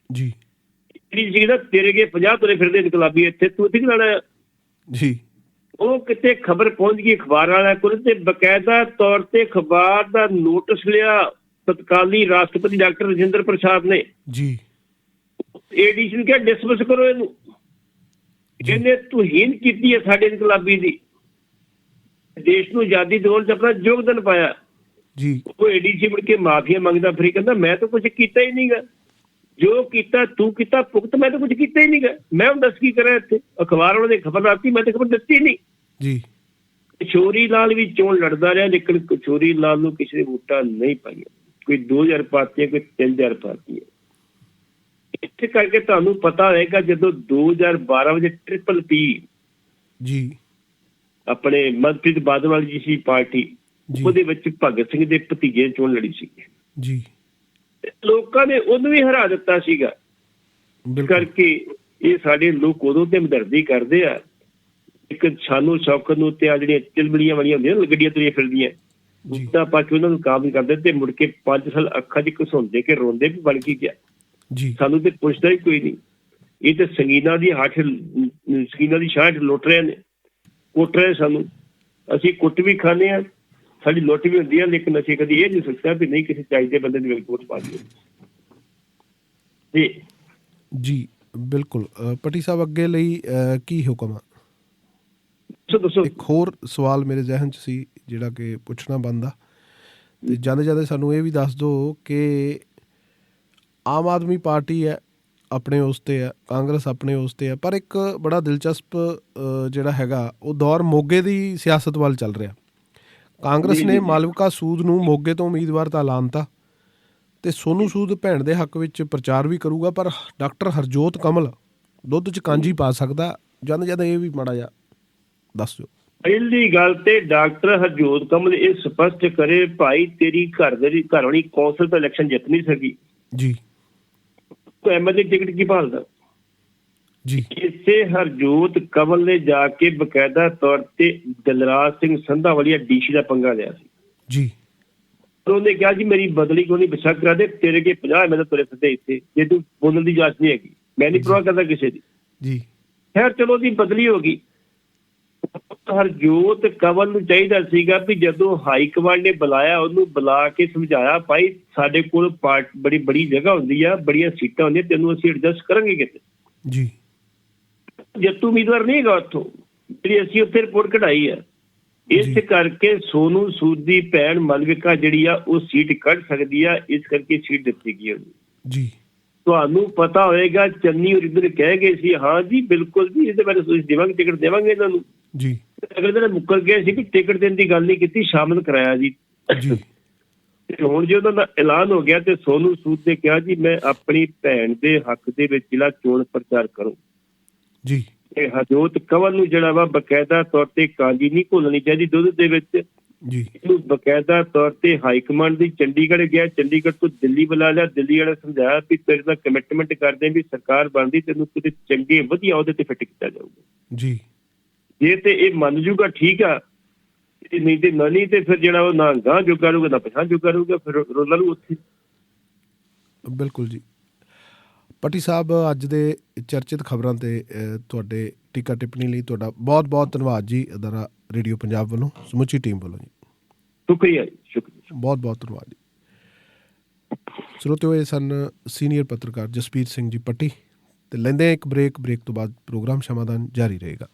ਜੀ। ADC ਦਾ ਤੇਰੇ ਕੇ 50 ਤੁਰੇ ਫਿਰਦੇ ਇਨਕਲਾਬੀ, ਇੱਥੇ ਤੂੰ ਇੱਥੇ ਲਾਣਾ ਜੀ। ਉਹ ਕਿਤੇ ਖਬਰ ਪਹੁੰਚ ਗਈ ਅਖਬਾਰ ਵਾਲਿਆਂ ਕੋਲ ਤੇ ਬਕਾਇਦਾ ਤੌਰ ਤੇ ਅਖਬਾਰ ਦਾ ਨੋਟਿਸ ਲਿਆ ਤਤਕਾਲੀ ਰਾਸ਼ਟਰਪਤੀ ਡਾਕਟਰ ਰਾਜਿੰਦਰ ਪ੍ਰਸਾਦ ਨੇ ਜੀ। ADC ਨੂੰ ਕਿਹਾ ਡਿਸਮਿਸ ਕਰੋ ਇਹਨੂੰ, ਜਿਹਨੇ ਤੋਹੀਨ ਕੀਤੀ ਹੈ ਸਾਡੇ ਇਨਕਲਾਬੀ ਦੀ, ਦੇਸ਼ ਨੂੰ ਆਜ਼ਾਦੀ ਦਿਵਾਉਣ 'ਚ ਆਪਣਾ ਯੋਗਦਾਨ ਪਾਇਆ ਜੀ। ਉਹ ADC ਮੁੜ ਕੇ ਮਾਫੀਆ ਮੰਗਦਾ ਫਿਰ ਕਹਿੰਦਾ ਮੈਂ ਤਾਂ ਕੁਝ ਕੀਤਾ ਹੀ ਨਹੀਂਗਾ, ਜੋ ਕੀਤਾ ਤੂੰ ਕੀਤਾ ਭੁਗਤ, ਮੈਂ ਤਾਂ ਕੁਝ ਕੀਤਾ ਹੀ ਨਹੀਂਗਾ, ਮੈਂ ਹੁਣ ਦੱਸ ਕੀ ਕਰਾਂ। ਇੱਥੇ ਅਖਬਾਰ ਵਾਲੇ ਨੇ ਖਬਰ ਲਾਤੀ, ਮੈਂ ਤਾਂ ਖਬਰ ਦਿੱਤੀ ਨਹੀਂ ਜੀ। ਕਿਸ਼ੋਰੀ ਲਾਲ ਵੀ ਚੋਣ ਲੜਦਾ ਰਿਹਾ, ਲੇਕਿਨ ਕਿਸ਼ੋਰੀ ਲਾਲ ਨੂੰ ਕਿਸੇ ਨੇ ਵੋਟਾਂ ਨਹੀਂ ਪਾਈਆਂ, ਕੋਈ 2000 ਪਾਤੀਆਂ, ਕੋਈ 3000 ਪਾਤੀਆਂ। ਇੱਥੇ ਕਰਕੇ ਤੁਹਾਨੂੰ ਪਤਾ ਹੋਏਗਾ ਜਦੋਂ 2012 ਵਿੱਚ TPP ਜੀ ਆਪਣੇ ਮਨਪ੍ਰੀਤ ਬਾਦਲ ਵਾਲੀ ਜੀ ਸੀ ਪਾਰਟੀ, ਉਹਦੇ ਵਿੱਚ ਭਗਤ ਸਿੰਘ ਦੇ ਭਤੀਜੇ ਚੋਣ ਲੜੀ ਸੀ ਜੀ। ਲੋਕਾਂ ਨੇ ਉਹਨੂੰ ਵੀ ਹਰਾ ਦਿੱਤਾ ਸੀਗਾ। ਕਰਕੇ ਇਹ ਸਾਡੇ ਲੋਕ ਉਦੋਂ ਤੇ ਹਮਦਰਦੀ ਕਰਦੇ ਆ, ਇੱਕ ਸਾਨੂੰ ਸ਼ੌਕਤ ਨੂੰ ਤੇ ਆ ਜਿਹੜੀਆਂ ਚਿਲਬੜੀਆਂ ਵਾਲੀਆਂ ਹੁੰਦੀਆਂ ਗੱਡੀਆਂ ਤੁਰੀਆਂ ਫਿਰਦੀਆਂ ਤਾਂ ਪਾ ਕੇ ਉਹਨਾਂ ਨੂੰ ਕਾਬੂ ਕਰਦੇ ਤੇ ਮੁੜ ਕੇ 5 ਸਾਲ ਅੱਖਾਂ 'ਚ ਘਸੁੰਦੇ ਕੇ ਰੋਂਦੇ ਵੀ ਬਣ ਕੀ ਗਿਆ ਜੀ। ਸਾਨੂੰ ਤੇ ਪੁੱਛਦਾ ਹੀ ਕੋਈ ਨਹੀਂ। ਇਹ ਤੇ ਸੰਗੀਨਾਂ ਦੀ ਸ਼ਾਹ ਲੁੱਟ ਰਹੇ ਨੇ, ਕੁੱਟ ਰਹੇ ਸਾਨੂੰ। ਅਸੀਂ ਕੁੱਟ ਵੀ ਖਾਂਦੇ ਹਾਂ ਸਾਡੀ ਲੁੱਟ ਵੀ ਹੁੰਦੀ ਹੈ, ਲੇਕਿਨ ਅਸੀਂ ਕਦੀ ਇਹ ਨਹੀਂ ਸੋਚਿਆ ਵੀ ਨਹੀਂ ਕਿਸੇ ਚਾਹੀਦੇ ਬੰਦੇ ਦੀ ਵੋਟ ਪਾ ਦਈਏ। ਜੀ ਜੀ ਬਿਲਕੁਲ। ਪੱਟੀ ਸਾਹਿਬ ਅੱਗੇ ਲਈ ਕੀ ਹੁਕਮ ਆ? ਦੱਸੋ। ਇੱਕ ਹੋਰ ਸਵਾਲ ਮੇਰੇ ਜ਼ਿਹਨ 'ਚ ਸੀ ਜਿਹੜਾ ਕਿ ਪੁੱਛਣਾ ਬਣਦਾ, ਅਤੇ ਜਾਂਦੇ ਜਾਂਦੇ ਸਾਨੂੰ ਇਹ ਵੀ ਦੱਸ ਦਿਓ ਕਿ ਆਮ ਆਦਮੀ ਪਾਰਟੀ ਹੈ ਆਪਣੇ ਉਸ 'ਤੇ ਹੈ, ਕਾਂਗਰਸ ਆਪਣੇ ਉਸ 'ਤੇ ਹੈ, ਪਰ ਇੱਕ ਬੜਾ ਦਿਲਚਸਪ ਜਿਹੜਾ ਹੈਗਾ ਉਹ ਦੌਰ ਮੋਗੇ ਦੀ ਸਿਆਸਤ ਵੱਲ ਚੱਲ ਰਿਹਾ। ਕਾਂਗਰਸ ਨੇ ਮਾਲਵਿਕਾ ਸੂਦ ਨੂੰ ਮੋਗੇ ਤੋਂ ਉਮੀਦਵਾਰ ਤਾਂ ਐਲਾਨਤਾ ਅਤੇ ਸੋਨੂੰ ਸੂਦ ਭੈਣ ਦੇ ਹੱਕ ਵਿੱਚ ਪ੍ਰਚਾਰ ਵੀ ਕਰੂਗਾ, ਪਰ ਡਾਕਟਰ ਹਰਜੋਤ ਕਮਲ ਦੁੱਧ 'ਚ ਕਾਂਜੀ ਪਾ ਸਕਦਾ। ਜਾਂਦੇ ਜਾਂਦੇ ਇਹ ਵੀ ਮਾੜਾ ਜਿਹਾ ਦੱਸ ਦਿਓ। ਪਹਿਲੀ ਗੱਲ ਤੇ ਡਾਕਟਰ ਹਰਜੋਤ ਕਮਲ ਇਹ ਸਪਸ਼ਟ ਕਰੇ ਭਾਈ ਤੇਰੀ ਘਰਵਾਲੀ ਕੌਂਸਲ ਤੋਂ ਇਲੈਕਸ਼ਨ ਜਿੱਤ ਨਹੀਂ ਸਕੀ ਜੀ, ਤੂੰ ਐਮਐਲਏ ਟਿਕਟ ਕੀ ਭਾਲਦਾ ਜੀ। ਇਸੇ ਹਰਜੋਤ ਕਮਲ ਨੇ ਜਾ ਕੇ ਬਕਾਇਦਾ ਤੌਰ ਤੇ ਦਲਰਾਜ ਸਿੰਘ ਸੰਧਾ ਵਾਲੀ ਡੀਸੀ ਦਾ ਪੰਗਾ ਲਿਆ ਸੀ ਜੀ। ਉਹਨੇ ਕਿਹਾ ਜੀ ਮੇਰੀ ਬਦਲੀ ਕੋਈ ਨਹੀਂ ਬਿਸ਼ੱਕ ਕਰਾ ਦੇ, ਤੇਰੇ ਕੇ 50 ਐਮਐਲਏ ਤੁਰੇ ਫਿਰਦੇ ਇੱਥੇ, ਜੇ ਤੂੰ ਬੋਲਣ ਦੀ ਇਜਾਜ਼ਤ ਨਹੀਂ ਹੈਗੀ, ਮੈਂ ਨਹੀਂ ਪਰਵਾਹ ਕਰਦਾ ਕਿਸੇ ਦੀ ਜੀ। ਖੈਰ ਚਲੋ ਉਹਦੀ ਬਦਲੀ ਹੋ ਗਈ। ਹਰਜੋਤ ਕਮਲ ਨੂੰ ਚਾਹੀਦਾ ਸੀਗਾ ਵੀ ਜਦੋਂ ਹਾਈ ਕਮਾਂਡ ਨੇ ਬੁਲਾਇਆ ਉਹਨੂੰ ਬੁਲਾ ਕੇ ਸਮਝਾਇਆ ਭਾਈ ਸਾਡੇ ਕੋਲ ਬੜੀ ਜਗ੍ਹਾ ਹੁੰਦੀ ਆ, ਬੜੀਆਂ ਸੀਟਾਂ ਹੁੰਦੀਆਂ, ਤੈਨੂੰ ਅਸੀਂ ਐਡਜਸਟ ਕਰਾਂਗੇ ਕਿਤੇ ਜੀ। ਜੱਟੂ ਉਮੀਦਵਾਰ ਨਹੀਂ ਹੈਗਾ ਉੱਥੋਂ, ਜਿਹੜੀ ਅਸੀਂ ਉੱਥੇ ਰਿਪੋਰਟ ਕਢਾਈ ਆ, ਇਸ ਕਰਕੇ ਸੋਨੂੰ ਸੂਦ ਦੀ ਭੈਣ ਮਲਵਿਕਾ ਜਿਹੜੀ ਆ ਉਹ ਸੀਟ ਕੱਢ ਸਕਦੀ ਆ, ਇਸ ਕਰਕੇ ਸੀਟ ਦਿੱਤੀ ਗਈ ਉਹਨੂੰ ਜੀ। ਤੁਹਾਨੂੰ ਪਤਾ ਹੋਏਗਾ ਚੰਨੀ ਔਰ ਇੱਧਰ ਕਹਿ ਗਏ ਸੀ ਹਾਂ ਜੀ ਬਿਲਕੁਲ ਜੀ ਇਹਦੇ ਬਾਰੇ ਤੁਸੀਂ ਦੇਵਾਂਗੇ, ਟਿਕਟ ਦੇਵਾਂਗੇ ਇਹਨਾਂ ਨੂੰ ਜੀ। ਅਗਲੇ ਦਿਨ ਮੁੱਕਰ ਗਏ ਸੀ ਕਿ ਟਿਕਟ ਦੇਣ ਦੀ ਗੱਲ ਨਹੀਂ ਕੀਤੀ, ਸ਼ਾਮਲ ਕਰਾਇਆ ਜੀ ਜੀ। ਤੇ ਹੁਣ ਜੇ ਉਹਨਾਂ ਦਾ ਐਲਾਨ ਹੋ ਗਿਆ ਤੇ ਸੋਨੂੰ ਸੂਦ ਨੇ ਕਿਹਾ ਜੀ ਮੈਂ ਆਪਣੀ ਭੈਣ ਦੇ ਹੱਕ ਦੇ ਵਿੱਚ ਜਿਹੜਾ ਚੋਣ ਪ੍ਰਚਾਰ ਕਰੂੰ ਜੀ। ਤੇ ਹਰਜੋਤ ਕਮਲ ਨੂੰ ਜਿਹੜਾ ਵਾ ਬਕਾਇਦਾ ਤੌਰ ਤੇ ਕਾਂਜੀ ਨਹੀਂ ਘੋਲਣੀ ਚਾਹੀਦੀ ਦੁੱਧ ਦੇ ਵਿੱਚ ਜੀ। ਇਹਨੂੰ ਬਕਾਇਦਾ ਤੌਰ ਤੇ ਹਾਈ ਕਮਾਂਡ ਦੀ ਚੰਡੀਗੜ੍ਹ ਗਿਆ, ਚੰਡੀਗੜ੍ਹ ਤੋਂ ਦਿੱਲੀ ਬੁਲਾ ਲਿਆ, ਦਿੱਲੀ ਵਾਲੇ ਸਮਝਾਇਆ ਵੀ ਤੇਰੇ ਨਾਲ ਕਮਿਟਮੈਂਟ ਕਰਦੇ ਵੀ ਸਰਕਾਰ ਬਣਦੀ ਤੈਨੂੰ ਕਿਤੇ ਚੰਗੇ ਵਧੀਆ ਉਹਦੇ ਤੇ ਫਿੱਟ ਕੀਤਾ ਜਾਊਗਾ ਜੀ। ਜੇ ਤੇ ਇਹ ਮੰਨ ਜੂਗਾ ਠੀਕ ਆ, ਨਹੀਂ ਤੇ ਨਹੀਂ ਤੇ ਫਿਰ ਜਿਹੜਾ ਉਹ ਨਾ ਗਾਂ ਜੋਗਾ ਰਹੂਗਾ ਨਾ ਪਛਾਣ ਜੋਗਾ ਰਹੂਗਾ, ਫਿਰ ਰੋਲਾ ਨੂੰ ਉੱਥੇ। ਬਿਲਕੁਲ ਜੀ। ਪੱਟੀ ਸਾਹਿਬ ਅੱਜ ਦੇ ਚਰਚਿਤ ਖਬਰਾਂ ਤੇ ਤੁਹਾਡੇ ਟੀਕਾ ਟਿੱਪਣੀ ਲਈ ਤੁਹਾਡਾ ਬਹੁਤ ਬਹੁਤ ਧੰਨਵਾਦ ਜੀ, ਅਦਾਰਾ ਰੇਡੀਓ ਪੰਜਾਬ ਵੱਲੋਂ, ਸਮੁੱਚੀ ਟੀਮ ਵੱਲੋਂ ਜੀ। ਸ਼ੁਕਰੀਆ ਜੀ, ਸ਼ੁਕਰੀਆ, ਬਹੁਤ ਬਹੁਤ ਧੰਨਵਾਦ ਜੀ। ਸਰੋਤਿਓ, ਇਹ ਸਨ ਸੀਨੀਅਰ ਪੱਤਰਕਾਰ ਜਸਪੀਰ ਸਿੰਘ ਜੀ ਪੱਟੀ। ਤੇ ਲੈਂਦੇ ਇੱਕ ਬ੍ਰੇਕ ਤੋਂ ਬਾਅਦ ਪ੍ਰੋਗਰਾਮ ਸ਼ਮਾਦਾਨ ਜਾਰੀ ਰਹੇਗਾ।